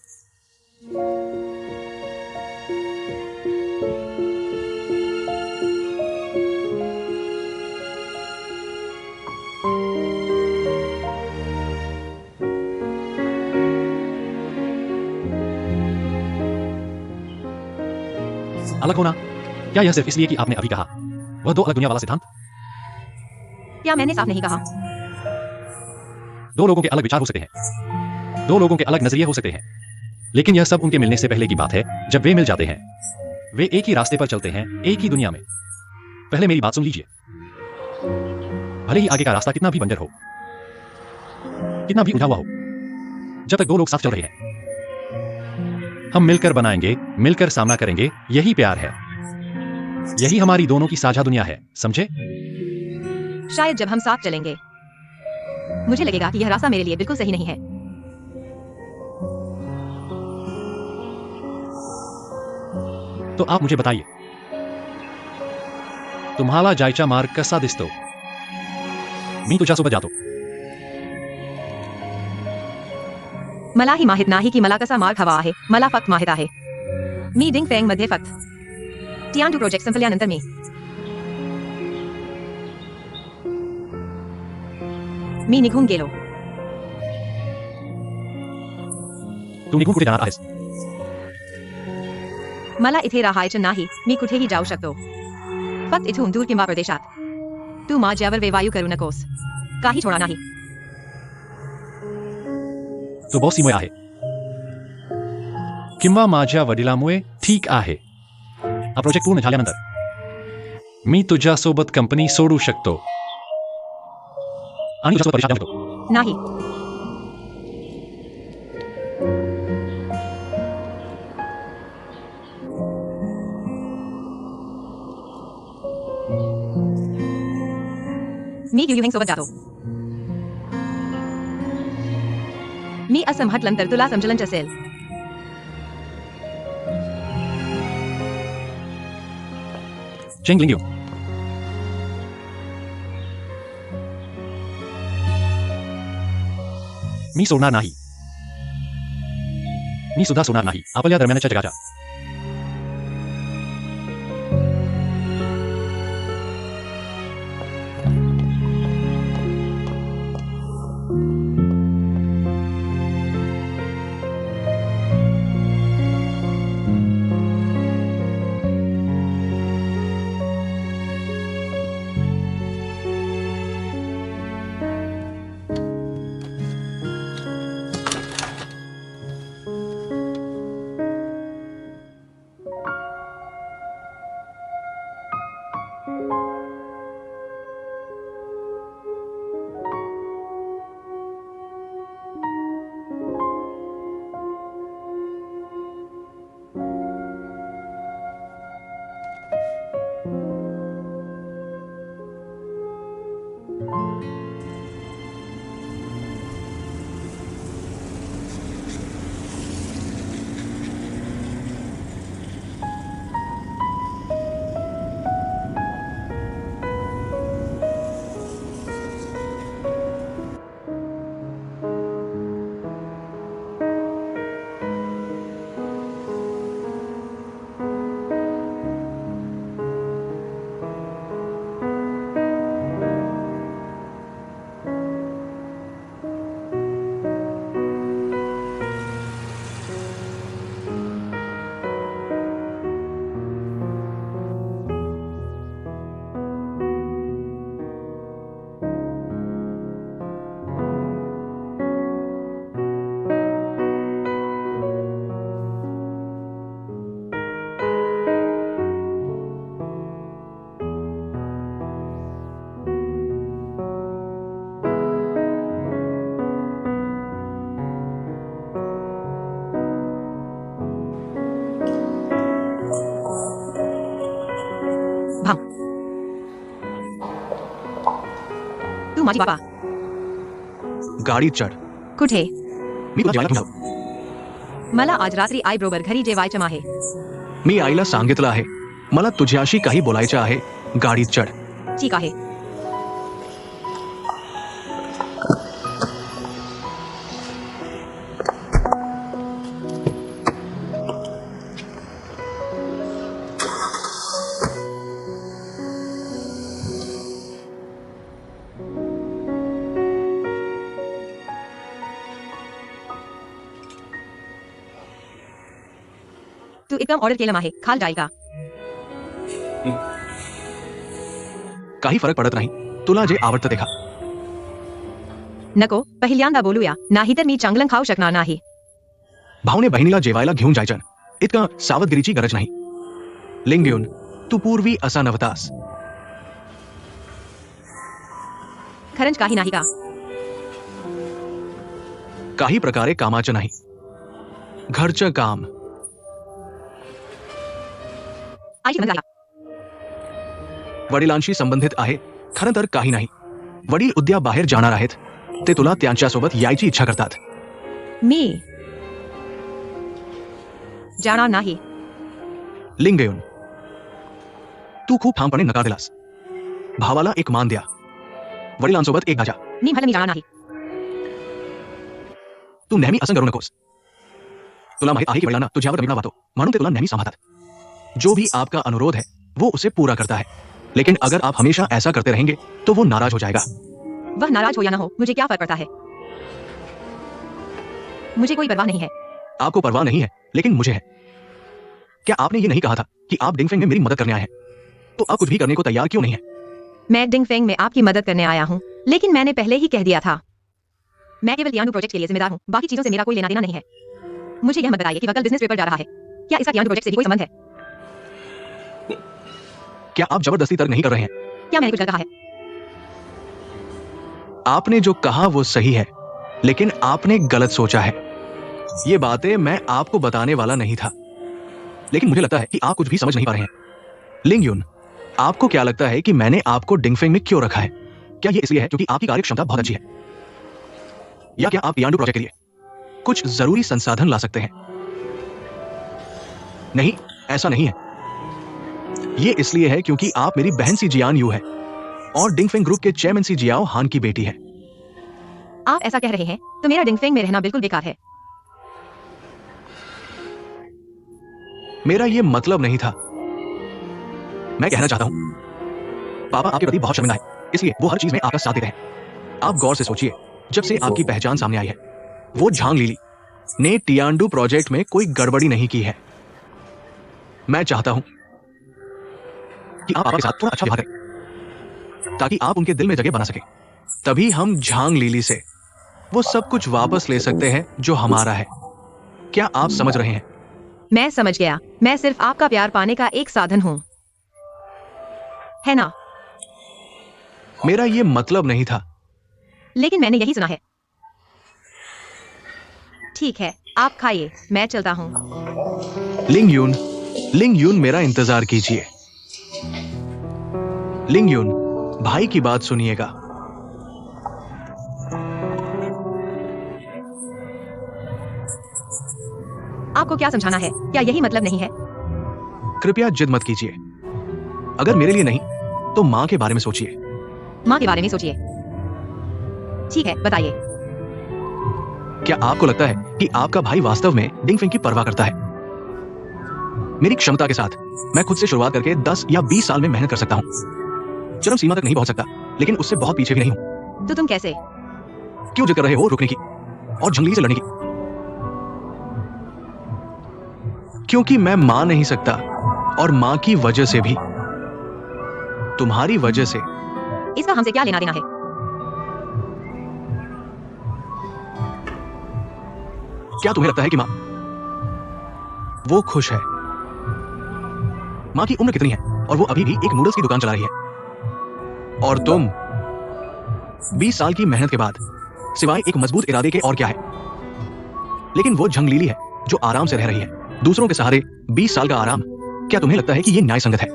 अलग होना? क्या यह सिर्फ इसलिए कि आपने अभी कहा वह दो अलग दुनिया वाला सिद्धांत? क्या मैंने साफ नहीं कहा? दो लोगों के अलग विचार हो सकते हैं, दो लोगों के अलग नजरिए हो सकते हैं, लेकिन यह सब उनके मिलने से पहले की बात है। जब वे मिल जाते हैं, वे एक ही रास्ते पर चलते हैं, एक ही दुनिया में। पहले मेरी बात सुन लीजिए। भले ही आगे का रास्ता कितना भी बंजर हो, कितना भी उलझा हुआ हो, जब तक दो लोग साथ चल रहे हैं, हम मिलकर बनाएंगे, मिलकर सामना करेंगे। यही प्यार है, यही हमारी दोनों की साझा दुनिया है, समझे? शायद जब हम साथ चलेंगे, मुझे लगेगा कि यह रास्ता मेरे लिए बिल्कुल सही नहीं है। तो आप मुझे बताइए, तुम्हाला जायचा मार्ग कसा दिसतो? मी तुझ्यासोबत जातो. मलाही माहित नाही की मला कसा मार्ग हवा आहे. मला फक्त माहित आहे मी डिंग फँग मध्ये फक्त टियान 2 प्रोजेक्ट संपल्यानंतर मी निघून गेलो. तू निघून कुठे जाणार आहेस? मला इथे राहायचं नाही. मी कुठेही जाऊ शकतो, फक्त इथून दूर किंवा प्रदेशात. तू माझ्यावर वेवायू करू नकोस. काही छोडा नाही. तो बॉसीमुळे आहे किंवा माझ्या वडिलांमुळे. ठीक आहे, हा प्रोजेक्ट पूर्ण झाल्यानंतर मी तुझ्यासोबत कंपनी सोडू शकतो आणि तुझ्यासोबत परीक्षा देऊ शकतो. नाही. मी युयुहेंग सोबत जातो. मी असं म्हटलं तर तुला समजलं असेल. चेंग लिंग्यू, मी सोडणार नाही. मी सुद्धा सोडणार नाही. आपल्या दरम्यानच्या जगाच्या तू माझी बाबा गाडीत चढ. कुठे? मी तुला जेवायला घेऊन जाऊ. मला आज रात्री आई बरोबर घरी जेवायचं आहे. मी आईला सांगितलं आहे मला तुझ्याशी काही बोलायचं आहे. गाडीत चढ. ठीक आहे. तू एकदम ऑर्डर केलं आहे. खाल जाईल का? काही फरक पडत नाही. तुला जे आवडतं ते खा. नको, पहिल्यांदा बोलूया, नाहीतर मी चांगलं खाऊ शकणार नाही. भाऊने बहिणीला जेवायला घेऊन जायचं. इतका सावधगिरीची गरज नाही. लिंग्युन, तू पूर्वी असा नव्हतास. खरंच काही नाही का? काही प्रकारे कामाचं नाही. घरचं काम. आईशी लग्न झाला. वडिलांशी संबंधित आहे. खरं तर काही नाही. वडील उद्या बाहेर जाणार आहेत. ते तुला त्यांच्यासोबत यायची इच्छा करतात. मी जाणार नाही. लिंगयुन, तू खूप ठामपणे नकार दिलास. भावाला एक मान द्या. वडिलांसोबत एक जा. मी जाणार नाही. तू नेहमी असं करू नकोस. तुला माहित आहे की वडिलांना तुझ्यावर दबाव वाटतो, म्हणून ते तुला नेहमी सांभाळतात. जो भी आपका अनुरोध है वो उसे पूरा करता है. लेकिन अगर आप हमेशा ऐसा करते रहेंगे तो वो नाराज हो जाएगा. वह नाराज हो या ना हो, मुझे क्या फर्क पड़ता है? मुझे कोई परवाह नहीं है. आपको परवाह नहीं है, लेकिन मुझे है. क्या आपने ये नहीं कहा था कि आप डिंगफेंग में मेरी मदद करने आए हैं? तो आप कुछ भी करने को तैयार क्यों नहीं है? मैं डिंगफेंग में आपकी मदद करने आया हूँ, लेकिन मैंने पहले ही कह दिया था. मैं केवल यानू प्रोजेक्ट के लिए जिम्मेदार हूँ. बाकी चीजों से मेरा कोई लेना देना नहीं है. मुझे यह मत बताइए कि वह कल बिजनेस ट्रिप पर जा रहा है. क्या इसका यानू प्रोजेक्ट से भी कोई संबंध है? क्या आप जबरदस्ती तर्क नहीं कर रहे हैं? क्या मैंने कुछ गलत कहा है? आपने जो कहा वो सही है, लेकिन आपने गलत सोचा है. ये बातें मैं आपको बताने वाला नहीं था, लेकिन मुझे लगता है कि आप कुछ भी समझ नहीं पा रहे हैं. लिंगयुन, आपको क्या लगता है कि मैंने आपको डिंगफेंग में क्यों रखा है? क्या ये इसलिए है क्योंकि आपकी कार्य क्षमता बहुत अच्छी है, या क्या आप यान्डू प्रोजेक्ट के लिए कुछ जरूरी संसाधन ला सकते हैं? नहीं, ऐसा नहीं है. ये इसलिए है क्योंकि आप मेरी बहन सी जियान यू है और डिंगफेंग ग्रुप के चेयरमैन सी जियाओ हान की बेटी है. आप ऐसा कह रहे हैं तो मेरा डिंगफेंग में रहना बिल्कुल बेकार है. मेरा ये मतलब नहीं था। मैं कहना चाहता हूं, पापा आपके प्रति बहुत शर्मिंदा है, इसलिए वो हर चीज में आपका साथ देते हैं। आप गौर से सोचिए, जब से आपकी पहचान सामने आई है, वो झांग लीली ने टियांडू प्रोजेक्ट में कोई गड़बड़ी नहीं की है। मैं चाहता हूं कि आप पापा के साथ थोड़ा अच्छा व्यवहार करें, ताकि आप उनके दिल में जगह बना सके। तभी हम झांग लीली से वो सब कुछ वापस ले सकते हैं जो हमारा है। क्या आप समझ रहे हैं? मैं समझ गया। मैं सिर्फ आपका प्यार पाने का एक साधन हूँ, है ना? मेरा ये मतलब नहीं था। लेकिन मैंने यही सुना है। ठीक है, आप खाइए, मैं चलता हूँ। लिंग यून मेरा इंतजार कीजिए। लिंग यून, भाई की बात सुनिएगा। आपको क्या समझाना है? क्या यही मतलब नहीं है? कृपया जिद मत कीजिए। अगर मेरे लिए नहीं तो माँ के बारे में सोचिए। माँ के बारे में सोचिए। ठीक है, बताइए। क्या आपको लगता है कि आपका भाई वास्तव में डिंग फिंग की परवाह करता है? मेरी क्षमता के साथ मैं खुद से शुरुआत करके 10 या 20 साल में मेहनत कर सकता हूं। चरम सीमा तक नहीं पहुंच सकता, लेकिन उससे बहुत पीछे भी नहीं हूं। तो तुम कैसे? क्यों जिद कर रहे हो रुकने की और जंगली से लड़ने की? क्योंकि मैं मान नहीं सकता, और मां की वजह से भी, तुम्हारी वजह से। इसका हमसे क्या लेना देना है? क्या तुम्हें लगता है कि मां वो खुश है? मां की उम्र कितनी है और वो अभी भी एक नूडल्स की दुकान चला रही है, और तुम 20 साल की मेहनत के बाद सिवाय एक मजबूत इरादे के और क्या है? लेकिन वो झंगलीली है जो आराम से रह रही है, दूसरों के सहारे 20 साल का आराम। क्या तुम्हें लगता है कि ये न्याय संगत है?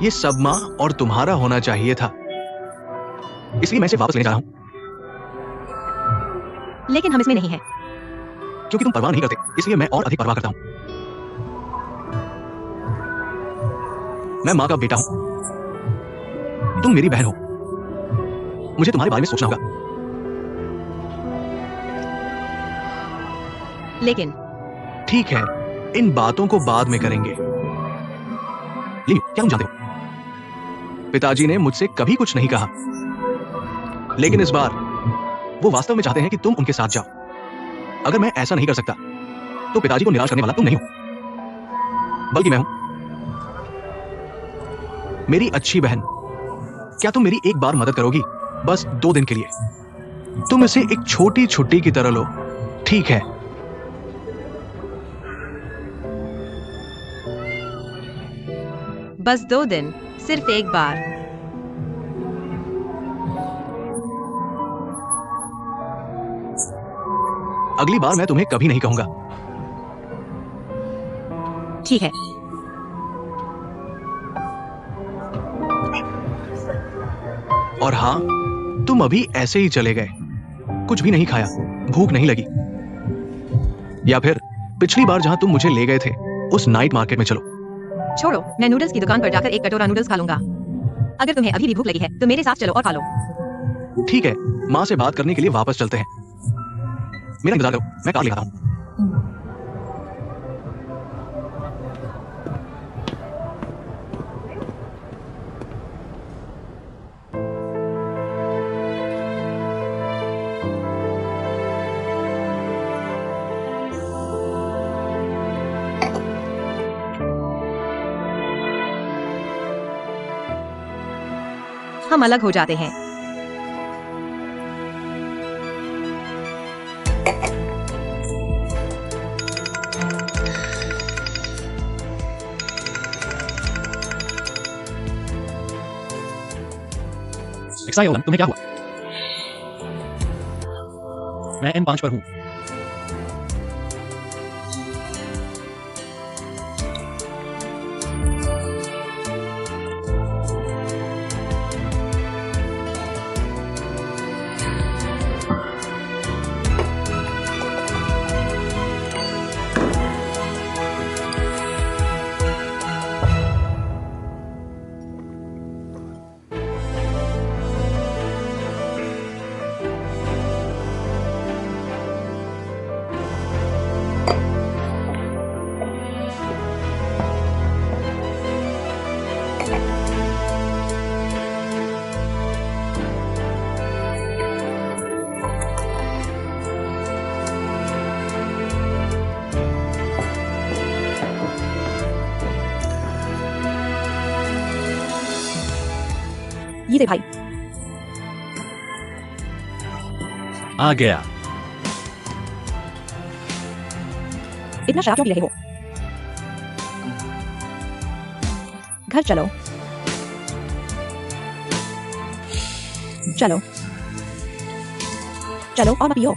ये सब मां और तुम्हारा होना चाहिए था, इसलिए मैं इसे वापस लेने जा रहा हूं। लेकिन हम इसमें नहीं है। क्योंकि तुम परवाह नहीं करते, इसलिए मैं और अधिक परवाह करता हूं। मैं मां का बेटा हूं, तुम मेरी बहन हो। मुझे तुम्हारे बारे में सोचना होगा। लेकिन ठीक है, इन बातों को बाद में करेंगे। लियो, क्या तुम जानते हो, पिताजी ने मुझसे कभी कुछ नहीं कहा, लेकिन इस बार वो वास्तव में चाहते हैं कि तुम उनके साथ जाओ। अगर मैं ऐसा नहीं कर सकता तो पिताजी को निराश करने वाला तुम नहीं हो, बल्कि मैं हूं। मेरी अच्छी बहन, क्या तुम मेरी एक बार मदद करोगी? बस 2 दिन के लिए। तुम इसे एक छोटी छुट्टी की तरह लो, ठीक है? बस 2 दिन, सिर्फ एक बार। अगली बार मैं तुम्हें कभी नहीं कहूंगा। ठीक है। और हां, तुम अभी ऐसे ही चले गए, कुछ भी नहीं खाया, भूख नहीं लगी। या फिर पिछली बार जहां तुम मुझे ले गए थे, उस नाइट मार्केट में चलो। छोड़ो, मैं नूडल्स की दुकान पर जाकर एक कटोरा नूडल्स खा लूंगा। अगर तुम्हें अभी भी भूख लगी है तो मेरे साथ चलो और खा लो। ठीक है, मां से बात करने के लिए वापस चलते हैं। मेरा इंतजार करो, मैं कार ले आता हूं। हम अलग हो जाते हैं। एक्साइलन, तुम्हें क्या हुआ? मैं N5 पर हूं। ये दे भाई। आ गया। इतना शराब क्यों पी रहे हो? घर चलो। चलो चलो और मत पियो।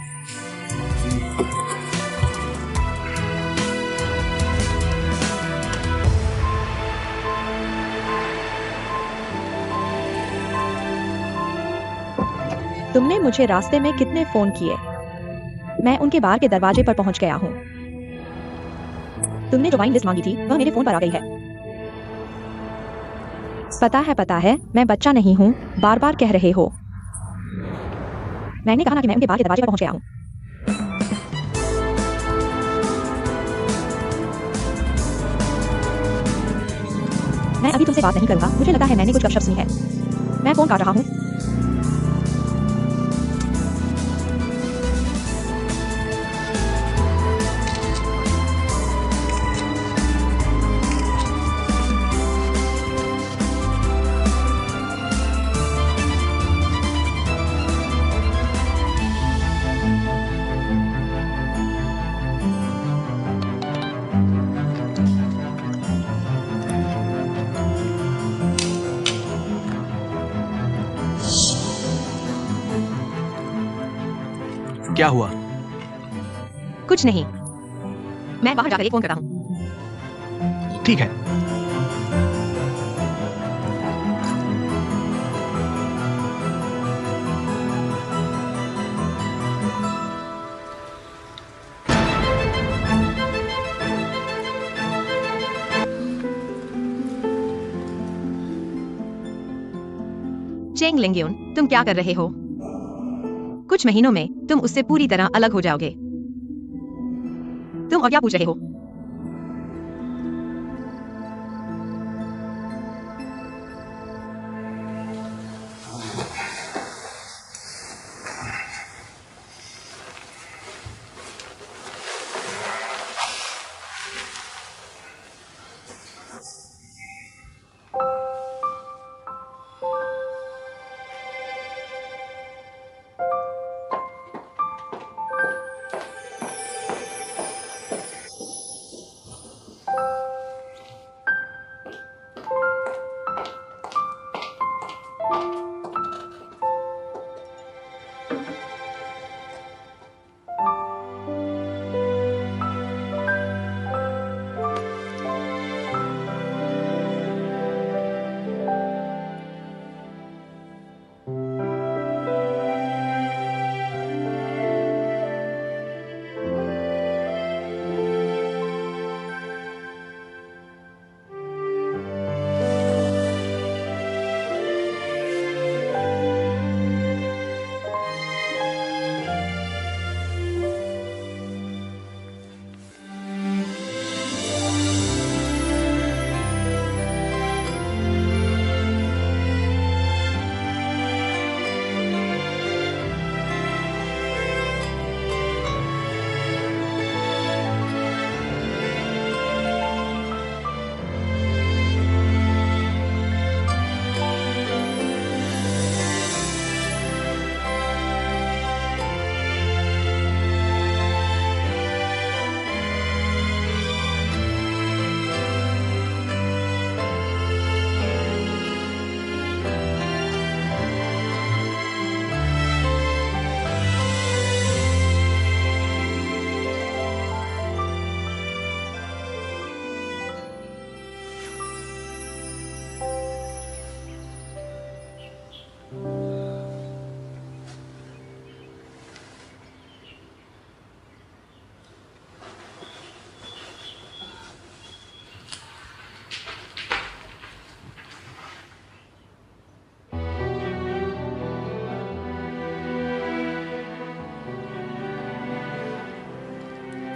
तुमने मुझे रास्ते में कितने फोन किए? मैं उनके बार के दरवाजे पर पहुंच गया हूं। तुमने जो वाइन लिस्ट मांगी थी वह मेरे फोन पर आ गई है। पता है मैं बच्चा नहीं हूं, बार बार कह रहे हो। मैंने कहा ना कि मैं उनके बार के दरवाजे पर पहुंच गया हूं। मैं अभी तुमसे बात नहीं करूंगा, मुझे लगा है मैंने कुछ गपशप सुनी है। मैं फोन काट रहा हूं। क्या हुआ? कुछ नहीं, मैं बाहर जाकर एक फोन करता हूँ। ठीक है। चेंग लिंगयुन, तुम क्या कर रहे हो? कुछ महीनों में तुम उससे पूरी तरह अलग हो जाओगे। तुम और क्या पूछ रहे हो?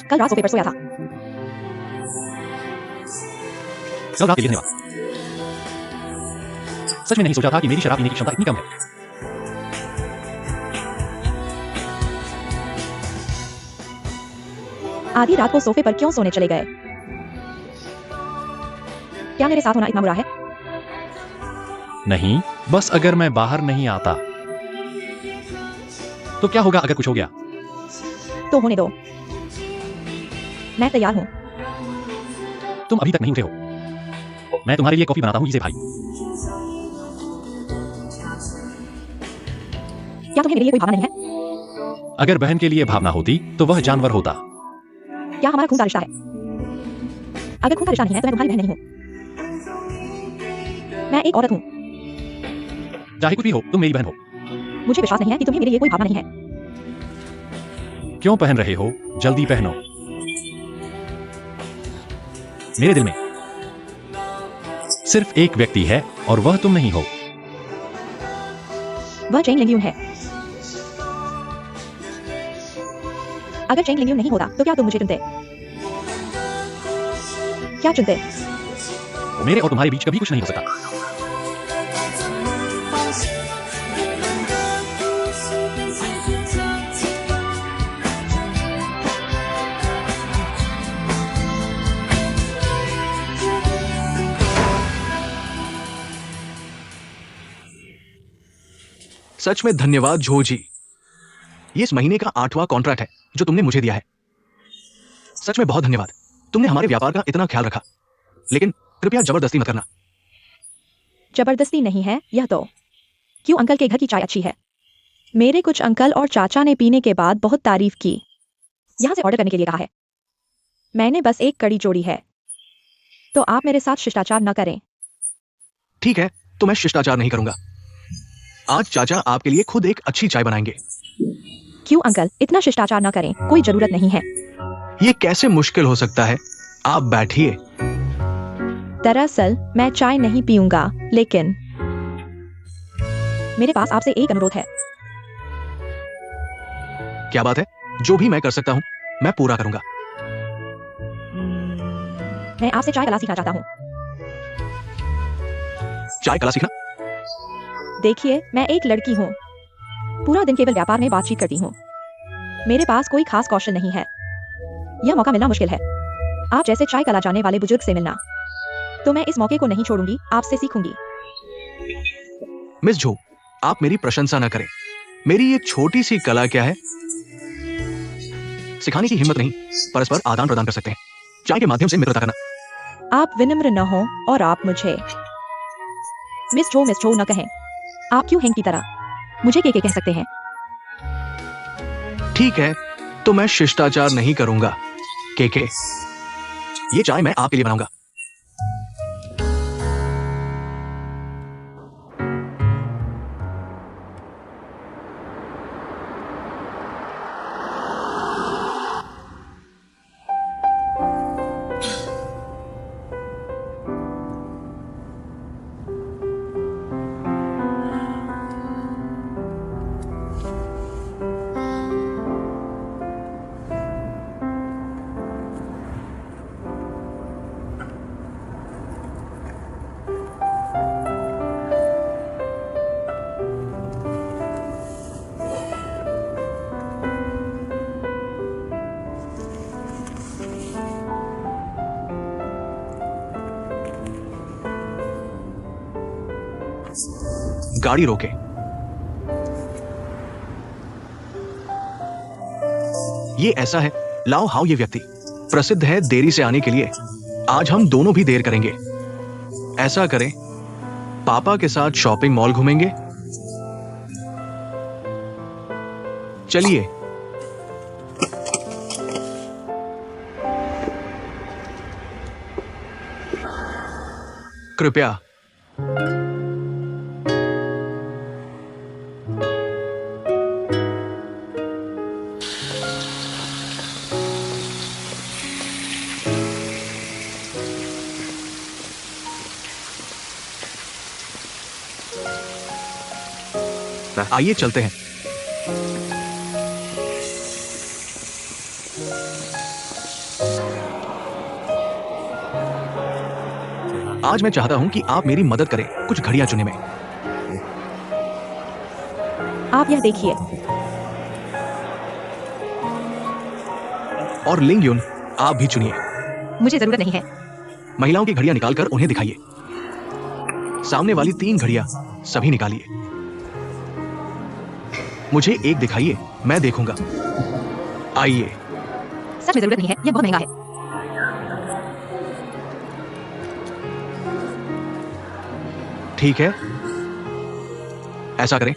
कल रात सोफे पर सोया था। कल रात के लिए धन्यवाद। सच में नहीं सोचा था कि मेरी शराब पीने की क्षमता इतनी कम है। आधी रात को सोफे पर क्यों सोने चले गए? क्या मेरे साथ होना इतना बुरा है? नहीं, बस अगर मैं बाहर नहीं आता तो क्या होगा अगर कुछ हो गया? तो होने दो, मैं तैयार हूँ। तुम अभी तक नहीं उठे हो। मैं तुम्हारे लिए कॉफी बनाता हूँ, इसे भाई। क्या तुम्हें मेरे लिए कोई भावना नहीं है? अगर बहन के लिए भावना होती तो वह जानवर होता। क्या हमारा खून का रिश्ता है? अगर खून का रिश्ता नहीं है तो मैं तुम्हारी बहन नहीं हूँ। मैं एक औरत हूँ। चाहे कुछ भी हो, तुम मेरी बहन हो। मुझे विश्वास नहीं है कि तुम्हें मेरे लिए कोई भावना नहीं है। क्यों पहन रहे हो? जल्दी पहनो। मेरे दिल में सिर्फ एक व्यक्ति है और वह तुम नहीं हो। वह चेंग लिंगयून है। अगर चेंग लिंगयून नहीं होता तो क्या तुम मुझे चुनते? क्या चुनते? मेरे और तुम्हारे बीच कभी कुछ नहीं हो सकता। सच में धन्यवाद झो जी। ये इस महीने का 8वां कॉन्ट्रैक्ट है जो तुमने मुझे दिया है। सच में बहुत धन्यवाद। तुमने हमारे व्यापार का इतना ख्याल रखा। लेकिन कृपया जबरदस्ती मत करना। जबरदस्ती नहीं है यह तो। क्यों अंकल के घर की चाय अच्छी है? मेरे कुछ अंकल और चाचा ने पीने के बाद बहुत तारीफ की। यहाँ से ऑर्डर करने के लिए कहा है। मैंने बस एक कड़ी जोड़ी है, तो आप मेरे साथ शिष्टाचार न करें। ठीक है, तो मैं शिष्टाचार नहीं करूंगा। आज चाचा आपके लिए खुद एक अच्छी चाय बनाएंगे। क्यों अंकल, इतना शिष्टाचार न करें, कोई जरूरत नहीं है। ये कैसे मुश्किल हो सकता है? आप बैठिए। दरअसल मैं चाय नहीं पीऊंगा, लेकिन मेरे पास आपसे एक अनुरोध है। क्या बात है? जो भी मैं कर सकता हूं मैं पूरा करूंगा। मैं आपसे चाय कला सीखना चाहता हूँ। चाय कला सीखना? देखिए, मैं एक लड़की हूँ। पूरा दिन केवल व्यापार में बातचीत करती हूँ। मेरे पास कोई खास कौशल नहीं है। यह मौका मिलना मुश्किल है। आप जैसे चाय कला जाने वाले बुजुर्ग से मिलना। तो मैं इस मौके को नहीं छोड़ूंगी, आपसे सीखूंगी। मिस झो, आप मेरी प्रशंसा न करें। मेरी ये छोटी सी कला क्या है? सिखाने की हिम्मत नहीं, परस्पर आदान प्रदान कर सकते हैं। चाय के माध्यम से मित्रता करना। आप विनम्र न हो और आप मुझे मिस जो न कहें। आप क्यों हेंग की तरह मुझे के कह सकते हैं? ठीक है, तो मैं शिष्टाचार नहीं करूंगा। के ये चाय मैं आपके लिए बनाऊंगा। गाड़ी रोके। ये ऐसा है, लाओ हाउ ये व्यक्ति प्रसिद्ध है देरी से आने के लिए। आज हम दोनों भी देर करेंगे। ऐसा करें, पापा के साथ शॉपिंग मॉल घूमेंगे। चलिए। कृपया। आइए चलते हैं। आज मैं चाहता हूं कि आप मेरी मदद करें कुछ घड़ियां चुनने में। आप यह देखिए। और लिंगयुन, आप भी चुनिए। मुझे जरूरत नहीं है। महिलाओं की घड़ियां निकालकर उन्हें दिखाइए। सामने वाली 3 घड़ियां सभी निकालिए। मुझे एक दिखाइए, मैं देखूंगा। आइए। सच में जरूरत नहीं है, यह बहुत महंगा है। ठीक है, ऐसा करें,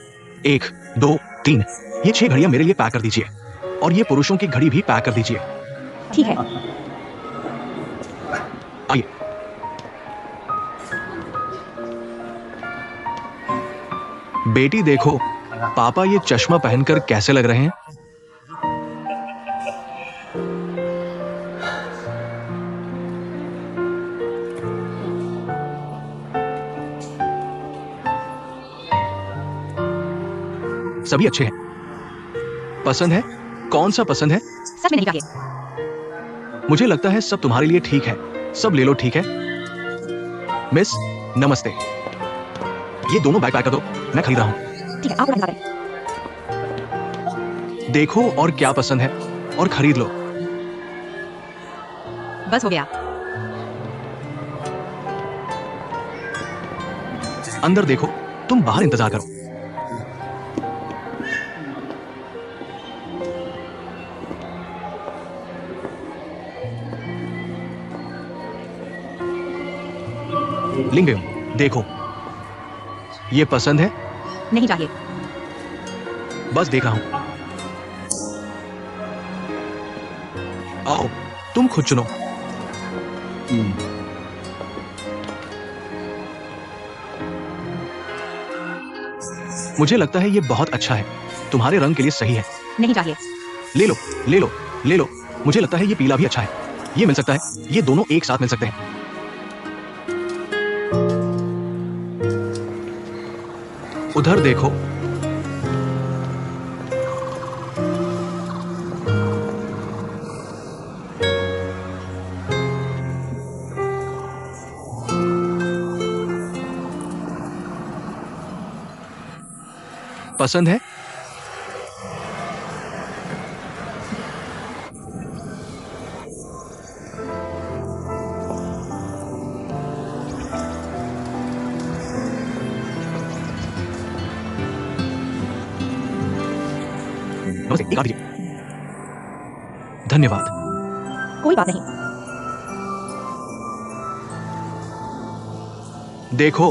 1 2 3, ये 6 घड़ियां मेरे लिए पैक कर दीजिए और ये पुरुषों की घड़ी भी पैक कर दीजिए। ठीक है। आइए। बेटी देखो, पापा ये चश्मा पहनकर कैसे लग रहे हैं? सभी अच्छे हैं। पसंद है? कौन सा पसंद है? सच में नहीं चाहिए। मुझे लगता है सब तुम्हारे लिए ठीक है। सब ले लो, ठीक है? मिस, नमस्ते। ये दोनों बैग पैक कर दो, मैं खरीद रहा हूं। ठीक है, आप बता दें। देखो और क्या पसंद है और खरीद लो। बस हो गया। अंदर देखो, तुम बाहर इंतजार करो। लिंगम, देखो, ये पसंद है? नहीं चाहिए। बस देख रहा हूं। आओ, तुम खुद चुनो। मुझे लगता है ये बहुत अच्छा है, तुम्हारे रंग के लिए सही है। नहीं चाहिए। ले लो, ले लो, ले लो। मुझे लगता है ये पीला भी अच्छा है। ये मिल सकता है, ये दोनों एक साथ मिल सकते हैं। उधर देखो। पसंद है? बस एक आ दीजिए। धन्यवाद। कोई बात नहीं। देखो,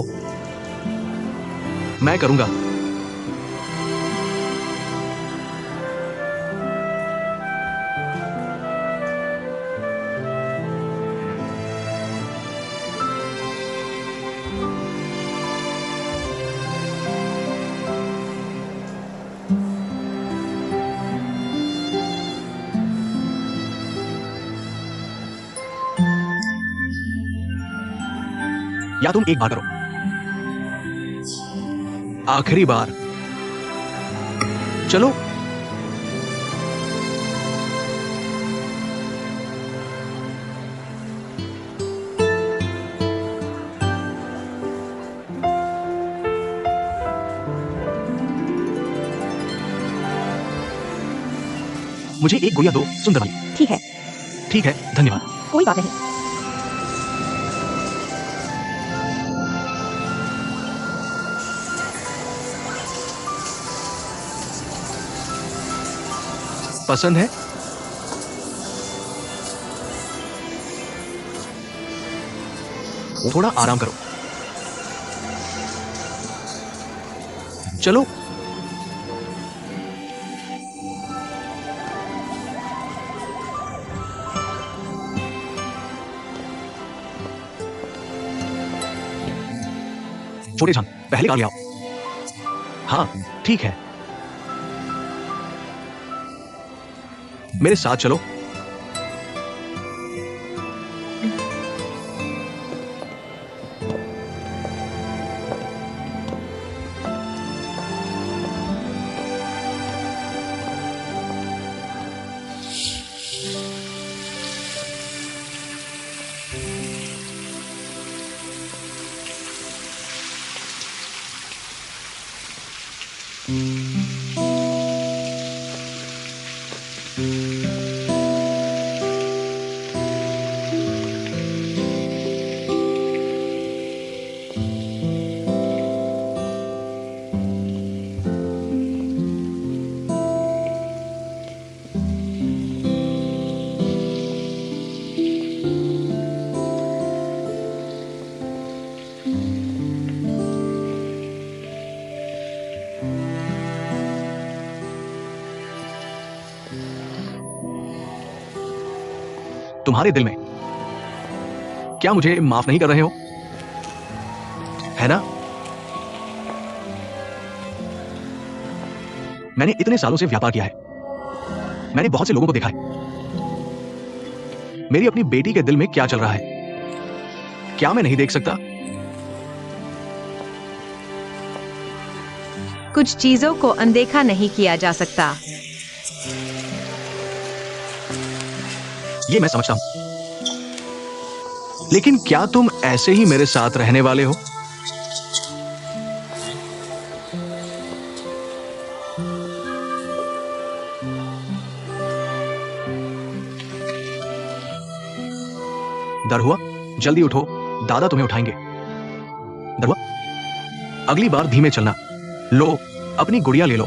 मैं करूंगा। या तुम एक बार करो, आखिरी बार। चलो। मुझे एक गुड़िया दो, सुंदर वाली। ठीक है। ठीक है, धन्यवाद। कोई बात नहीं। पसंद है? थोड़ा आराम करो। चलो। छोटे जान, पहले कार ले आओ। हाँ, ठीक है। मेरे साथ चलो। तुम्हारे दिल में। क्या मुझे माफ नहीं कर रहे हो? है ना? मैंने इतने सालों से व्यापार किया है, मैंने बहुत से लोगों को देखा है। मेरी अपनी बेटी के दिल में क्या चल रहा है, क्या मैं नहीं देख सकता? कुछ चीजों को अनदेखा नहीं किया जा सकता। ये मैं समझता हूं, लेकिन क्या तुम ऐसे ही मेरे साथ रहने वाले हो? डर हुआ? जल्दी उठो, दादा तुम्हें उठाएंगे। डर हुआ? अगली बार धीमे चलना। लो, अपनी गुड़िया ले लो।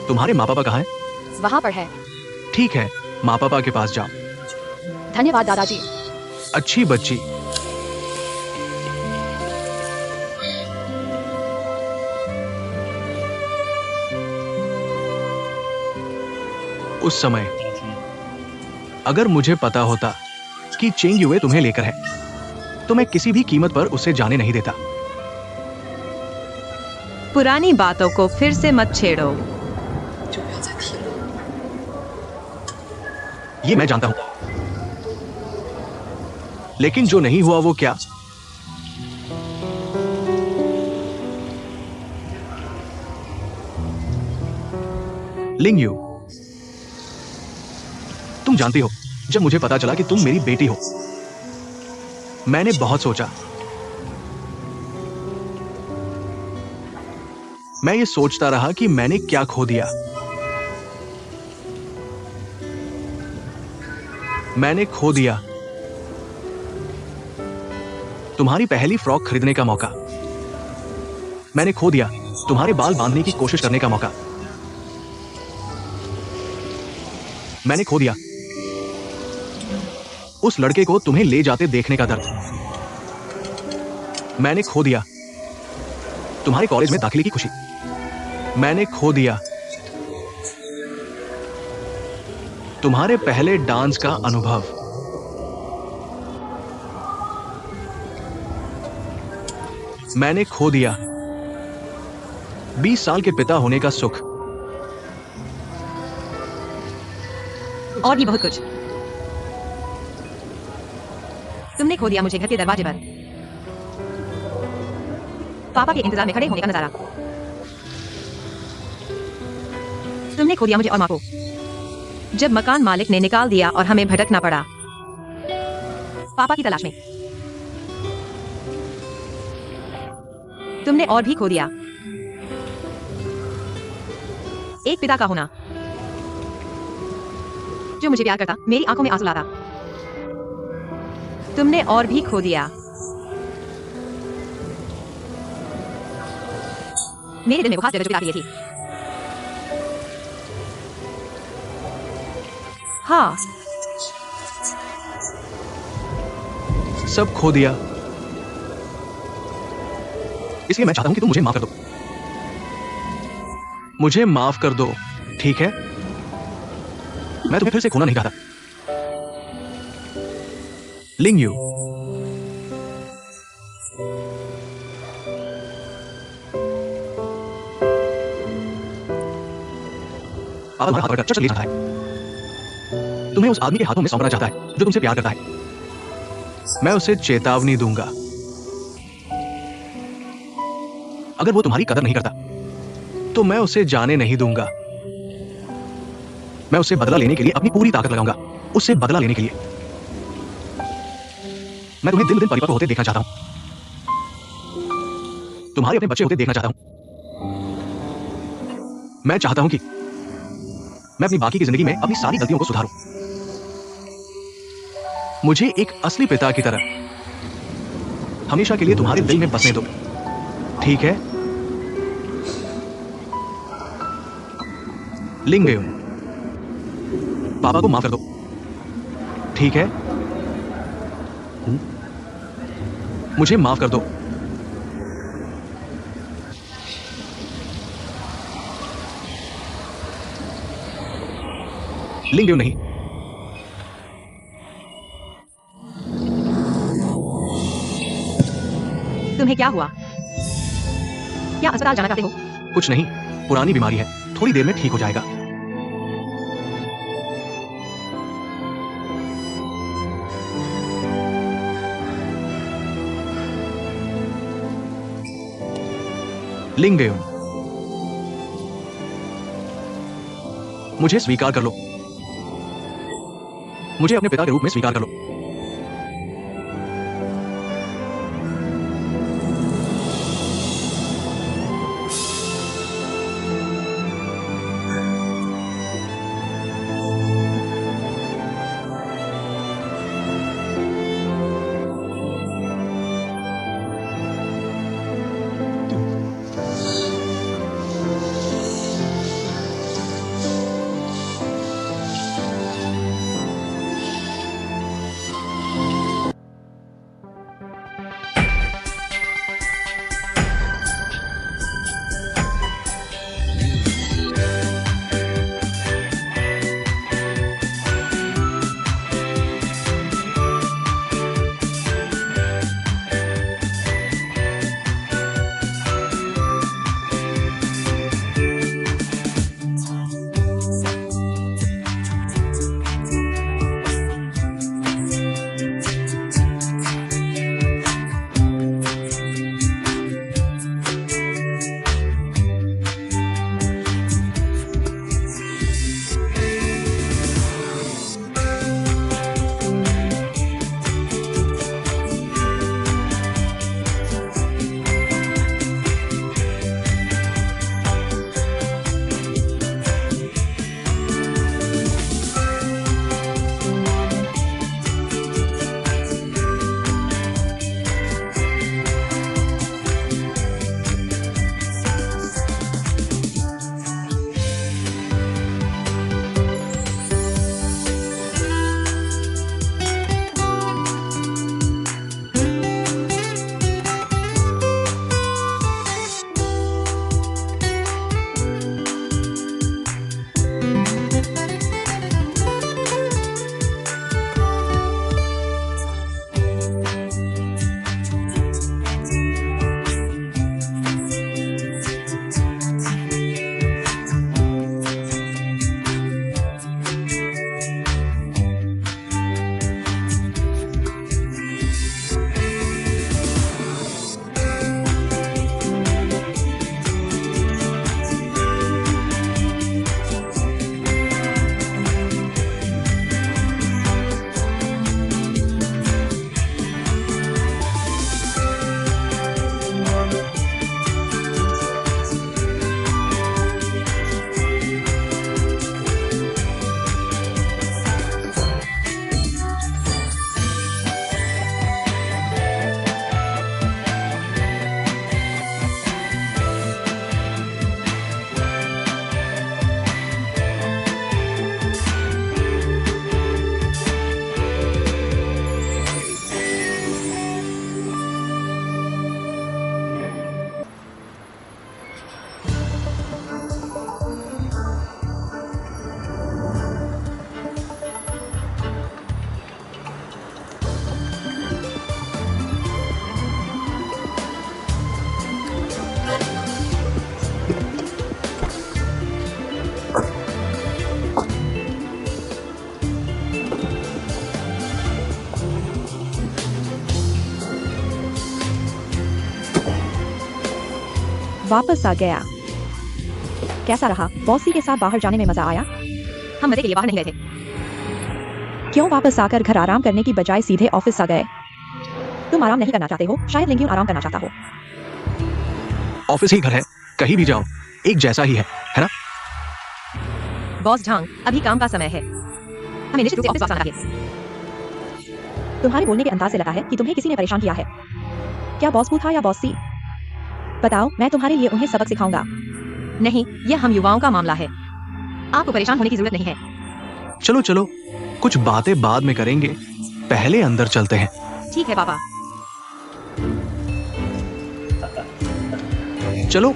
तुम्हारे माँ पापा कहाँ हैं? वहां पर है। ठीक है, माँ पापा के पास जाओ। धन्यवाद दादाजी। अच्छी बच्ची। उस समय अगर मुझे पता होता कि चेंग युए तुम्हें लेकर है, तो मैं किसी भी कीमत पर उसे जाने नहीं देता। पुरानी बातों को फिर से मत छेड़ो। ये मैं जानता हूं, लेकिन जो नहीं हुआ वो क्या? लिंग यू, तुम जानती हो, जब मुझे पता चला कि तुम मेरी बेटी हो, मैंने बहुत सोचा। मैं ये सोचता रहा कि मैंने क्या खो दिया। मैंने खो दिया तुम्हारी पहली फ्रॉक खरीदने का मौका। मैंने खो दिया तुम्हारे बाल बांधने की कोशिश करने का मौका। मैंने खो दिया उस लड़के को तुम्हें ले जाते देखने का दर्द। मैंने खो दिया तुम्हारे कॉलेज में दाखिले की खुशी। मैंने खो दिया तुम्हारे पहले डांस का अनुभव। मैंने खो दिया 20 साल के पिता होने का सुख। और भी बहुत कुछ। तुमने खो दिया मुझे घर के दरवाजे पर पापा के इंतजार में खड़े होने का नजारा। तुमने खो दिया मुझे और माँ को जब मकान मालिक ने निकाल दिया और हमें भटकना पड़ा पापा की तलाश में। तुमने और भी खो दिया एक पिता का होना जो मुझे प्यार करता, मेरी आंखों में आंसू लाता। तुमने और भी खो दिया मेरे दिल में वो खास जगह जो पिता के लिए थी। हाँ, सब खो दिया। इसलिए मैं चाहता हूं कि तुम मुझे माफ कर दो। मुझे माफ कर दो, ठीक है? मैं तुम्हें फिर से खोना नहीं चाहता। लिंग यू, पापा तुम्हारा हाथ पकड़कर चर्च ले जाता है। तुम्हें उस आदमी के हाथों में सौंपना चाहता है जो तुमसे प्यार करता है। मैं उसे चेतावनी दूंगा। अगर वो तुम्हारी कदर नहीं करता तो मैं उसे जाने नहीं दूंगा। मैं उसे बदला लेने के लिए अपनी पूरी ताकत लगाऊंगा। उससे बदला लेने के लिए मैं तुम्हें दिन दिन परिपक्व होते देखना चाहता हूं। तुम्हारे अपने बच्चे होते देखना चाहता हूं। मैं चाहता हूं कि मैं अपनी बाकी की जिंदगी में अपनी सारी गलतियों को सुधारूं। मुझे एक असली पिता की तरह हमेशा के लिए तुम्हारे दिल में बसने दो, ठीक है? लिंग गए, पापा को माफ कर दो, ठीक है? मुझे माफ कर दो। लिंग नहीं, तुम्हें क्या हुआ? क्या अस्पताल जाना चाहते हो? कुछ नहीं, पुरानी बीमारी है, थोड़ी देर में ठीक हो जाएगा। लिंगयुन, मुझे स्वीकार कर लो। मुझे अपने पिता के रूप में स्वीकार कर लो। वापस आ गया। कैसा रहा? बॉसी के साथ बाहर जाने में मजा आया? हम मजे के लिए बाहर नहीं गए थे। क्यों वापस आकर घर आराम करने की बजाय सीधे ऑफिस आ गए? तुम आराम नहीं करना चाहते हो, शायद लिंगयुन आराम करना चाहता हो। ऑफिस ही घर है, कहीं भी जाओ एक जैसा ही है ना? बॉस झांग, अभी काम का समय है, हमें निश्चित रूप से ऑफिस वापस आना चाहिए। तुम्हारे बोलने के अंदाज से लगा है कि तुम्हें किसी ने परेशान किया है। क्या बॉस बू था या बॉस सी? बताओ, मैं तुम्हारे लिए उन्हें सबक सिखाऊंगा। नहीं, यह हम युवाओं का मामला है, आपको परेशान होने की जरूरत नहीं है। चलो चलो, कुछ बातें बाद में करेंगे, पहले अंदर चलते हैं। ठीक है पापा। चलो।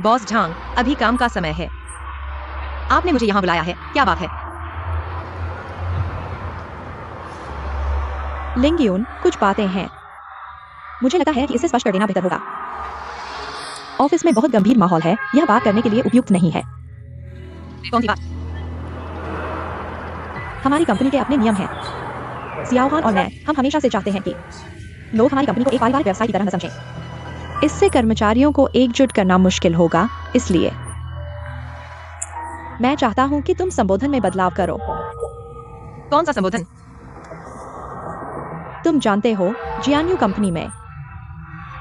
बॉस झांग, अभी काम का समय है। आपने मुझे यहाँ बुलाया है, क्या बात है? लिंगयून, कुछ बातें हैं। मुझे लगता है कि इसे स्पष्ट कर देना बेहतर होगा। ऑफिस में बहुत गंभीर माहौल है, यह बात करने के लिए उपयुक्त नहीं है। कौन सी बात? हमारी कंपनी के अपने नियम हैं। सियाओहान और मैं, हम हमेशा से चाहते हैं कि लोग हमारी कंपनी को एक पारिवारिक व्यवसाय की तरह न समझें। इससे कर्मचारियों को एकजुट करना मुश्किल होगा, इसलिए मैं चाहता हूं कि तुम संबोधन में बदलाव करो। कौन सा संबोधन? तुम जानते हो, जियान्यू कंपनी में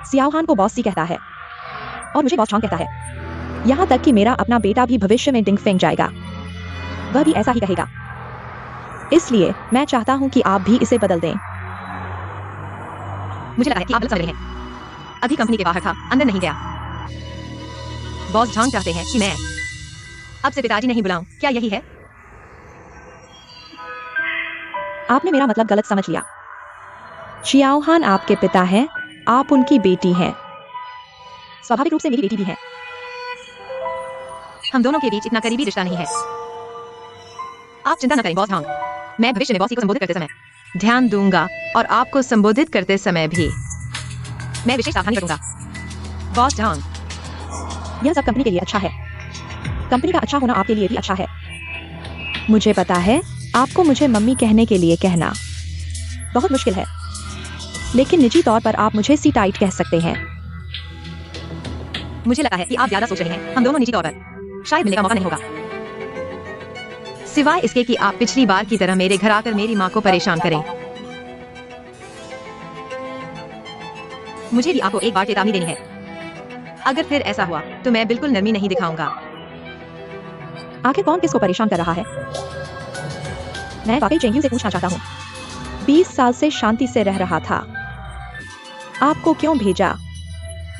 सियाओहान को बॉस सी कहता है और मुझे बॉस झांग कहता है। यहाँ तक कि मेरा अपना बेटा भी भविष्य में डिंगफेंग जाएगा, वह भी ऐसा ही कहेगा। इसलिए मैं चाहता हूं कि आप भी इसे बदल दें। मुझे लगा है कि आप गलत समझ रहे हैं। अभी कंपनी के बाहर था, अंदर नहीं गया। बॉस झांग चाहते हैं कि मैं अब से पिताजी नहीं बुलाऊं, क्या यही है? आपने मेरा मतलब गलत समझ लिया। चियाओहान आपके पिता हैं, आप उनकी बेटी हैं। स्वाभाविक रूप से मेरी बेटी भी है। हम दोनों के बीच इतना करीबी रिश्ता नहीं है। आप चिंता न करें बॉस झांग, मैं भविष्य में बॉस को संबोधित करते समय ध्यान दूंगा और आपको संबोधित करते समय भी मैं विशेष सावधानी बरतूंगा। बॉस झांग, यह सब कंपनी के लिए अच्छा है। कंपनी का अच्छा होना आपके लिए भी अच्छा है। मुझे पता है, आपको मुझे मम्मी कहने के लिए कहना बहुत मुश्किल है, लेकिन निजी तौर पर आप मुझे सी टाइट कह सकते हैं। मुझे लगा है कि आप ज्यादा सोच रहे हैं। हम दोनों निजी तौर पर शायद मिलने का मौका नहीं होगा, सिवाय इसके कि आप पिछली बार की तरह मेरे घर आकर मेरी माँ को परेशान करें। मुझे भी आपको एक बार चेतावनी देनी है। अगर फिर ऐसा हुआ तो मैं बिल्कुल नरमी नहीं दिखाऊंगा। आखिर कौन किसको परेशान कर रहा है? मैं वाकई चेंग्यू से पूछना चाहता हूँ। 20 साल से शांति से रह रहा था, आपको क्यों भेजा?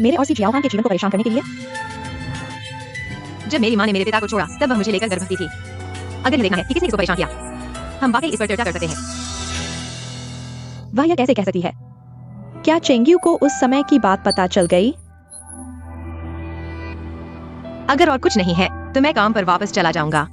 मेरे और सी जियाओहान के जीवन को परेशान करने के लिए? जब मेरी माँ ने मेरे पिता को छोड़ा तब वह मुझे लेकर गर्भवती थी। अगर यह देखना है कि किसने इसको परेशान किया, हम वाकई इस पर चर्चा कर सकते हैं। वह यह कैसे कह सकती है? क्या चेंग्यू को उस समय की बात पता चल गई? अगर और कुछ नहीं है तो मैं काम पर वापस चला जाऊंगा।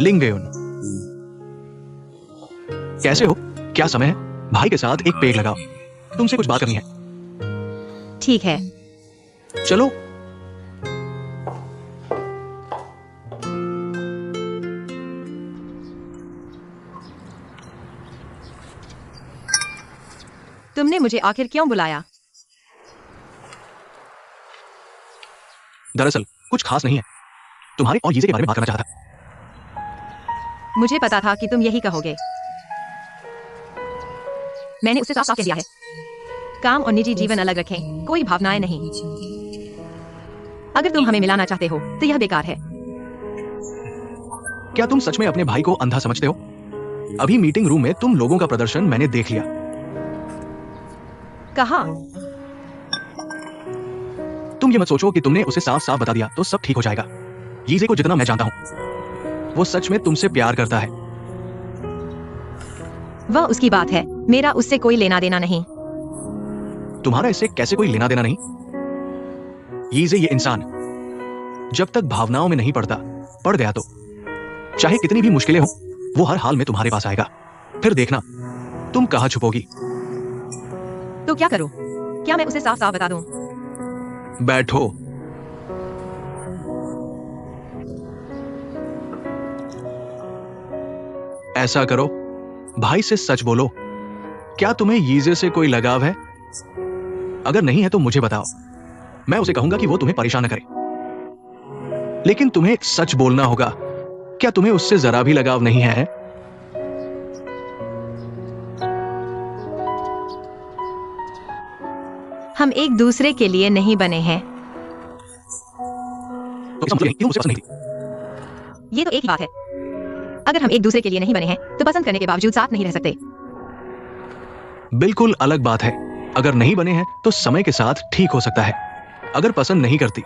लिंगयुन, कैसे हो? क्या समय है? भाई के साथ एक पेड़ लगाओ, तुमसे कुछ बात करनी है। ठीक है। चलो। तुमने मुझे आखिर क्यों बुलाया? दरअसल कुछ खास नहीं है, तुम्हारे और यीजे के बारे में बात करना चाहता था। मुझे पता था कि तुम यही कहोगे। मैंने उसे साफ साफ कह दिया है, काम और निजी जीवन अलग रखें, कोई भावनाएं नहीं। अगर तुम हमें मिलाना चाहते हो तो यह बेकार है। क्या तुम सच में अपने भाई को अंधा समझते हो? अभी मीटिंग रूम में तुम लोगों का प्रदर्शन मैंने देख लिया। कहा? तुम ये मत सोचो कि तुमने उसे साफ साफ बता दिया तो सब ठीक हो जाएगा। यीजे को जितना मैं जानता हूं, वो सच में तुमसे प्यार करता है। वह उसकी बात है, मेरा उससे कोई लेना देना नहीं। तुम्हारा इससे कैसे कोई लेना देना नहीं? यीजे ये इंसान जब तक भावनाओं में नहीं पड़ता, पड़ गया तो चाहे कितनी भी मुश्किलें हो, वो हर हाल में तुम्हारे पास आएगा। फिर देखना तुम कहां छुपोगी। तो क्या करूं? क्या मैं उसे साफ साफ बता दूं? बैठो। ऐसा करो, भाई से सच बोलो। क्या तुम्हें यीजे से कोई लगाव है? अगर नहीं है तो मुझे बताओ, मैं उसे कहूंगा कि वो तुम्हें परेशान न करे। लेकिन तुम्हें सच बोलना होगा। क्या तुम्हें उससे जरा भी लगाव नहीं है? हम एक दूसरे के लिए नहीं बने हैं। तो इसका मतलब यही कि तुम उसे पसंद नहीं थी। ये तो एक ही बात है। अगर हम एक दूसरे के लिए नहीं बने हैं तो पसंद करने के बावजूद साथ नहीं रह सकते। बिल्कुल अलग बात है। अगर नहीं बने हैं तो समय के साथ ठीक हो सकता है। अगर पसंद नहीं करती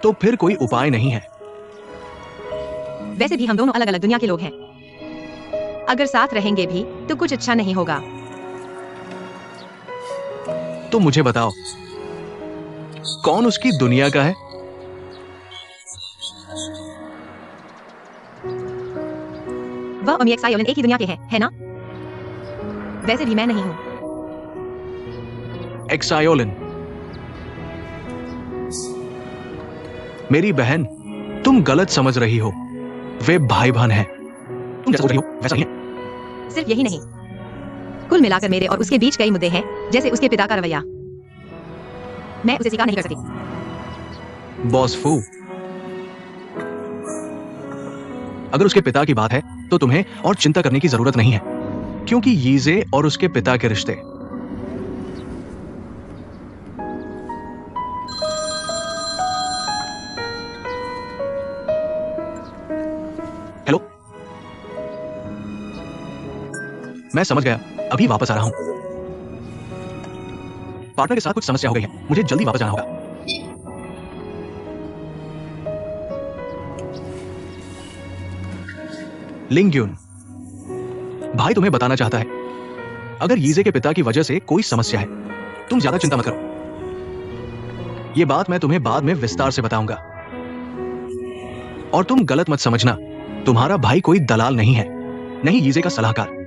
तो फिर कोई उपाय नहीं है। वैसे भी हम दोनों अलग अलग दुनिया के लोग हैं। अगर साथ रहेंगे भी तो कुछ अच्छा नहीं होगा। तो मुझे बताओ, कौन उसकी दुनिया का है? वह और एक्सायोलन एक ही दुनिया के हैं, है ना? वैसे भी मैं नहीं हूं। एक्सायोलिन, मेरी बहन, तुम गलत समझ रही हो। वे भाई बहन हैं। तुम जैसा सोच रही हो वैसा नहीं है। सिर्फ यही नहीं, कुल मिलाकर मेरे और उसके बीच कई मुद्दे हैं, जैसे उसके पिता का रवैया। मैं उसे स्वीकार नहीं कर सकती। बॉस फू, अगर उसके पिता की बात है तो तुम्हें और चिंता करने की जरूरत नहीं है, क्योंकि यीजे और उसके पिता के रिश्ते। हेलो, मैं समझ गया, अभी वापस आ रहा हूं। पार्टनर के साथ कुछ समस्या हो गई है, मुझे जल्दी वापस जाना होगा। लिंग्यून, भाई तुम्हें बताना चाहता है, अगर यीजे के पिता की वजह से कोई समस्या है, तुम ज्यादा चिंता मत करो। यह बात मैं तुम्हें बाद में विस्तार से बताऊंगा। और तुम गलत मत समझना, तुम्हारा भाई कोई दलाल नहीं है, नहीं यीजे का सलाहकार।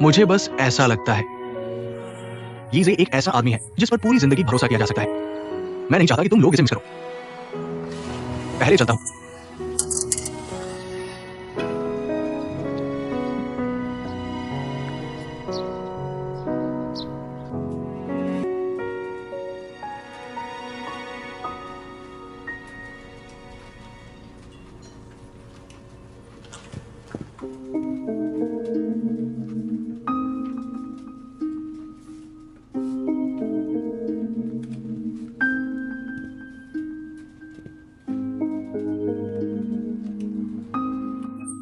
मुझे बस ऐसा लगता है। यीजे एक ऐसा आदमी है जिस पर पूरी जिंदगी भरोसा किया जा सकता है। मैं नहीं चाहता कि तुम लोग इसे मिस करो। पहले चलता हूं।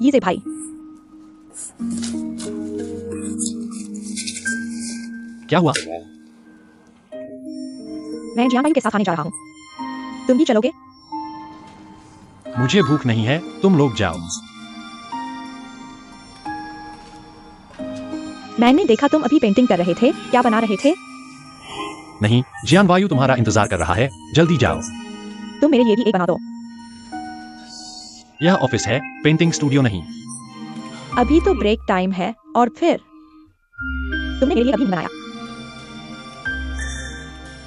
यीजे भाई, क्या हुआ? मैं जियांग के साथ आने जा रहा हूँ। तुम भी चलोगे? मुझे भूख नहीं है, तुम लोग जाओ। मैंने देखा तुम अभी पेंटिंग कर रहे थे। क्या बना रहे थे? नहीं, जियान वायु तुम्हारा इंतजार कर रहा है, जल्दी जाओ। तुम मेरे लिए भी एक बना दो। यह ऑफिस है, पेंटिंग स्टूडियो नहीं। अभी तो ब्रेक टाइम है और फिर तुमने मेरे लिए अभी बनाया।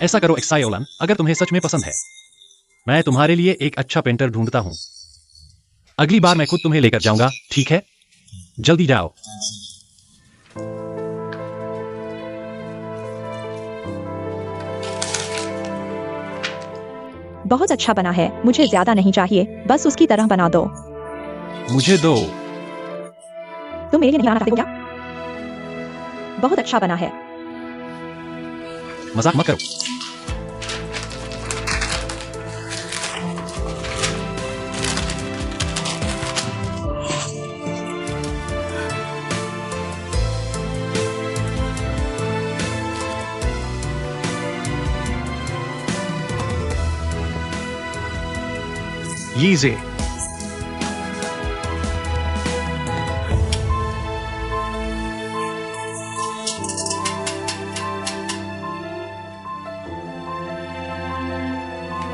ऐसा करो एक्सायोलन, अगर तुम्हें सच में पसंद है, मैं तुम्हारे लिए एक अच्छा पेंटर ढूंढता हूं। अगली बार मैं खुद तुम्हें लेकर जाऊंगा, ठीक है? जल्दी जाओ। बहुत अच्छा बना है, मुझे ज्यादा नहीं चाहिए, बस उसकी तरह बना दो। मुझे दो। तुम मेरे लिए नहीं आना चाहते हो क्या? बहुत अच्छा बना है। मजाक मत करो। यीजे,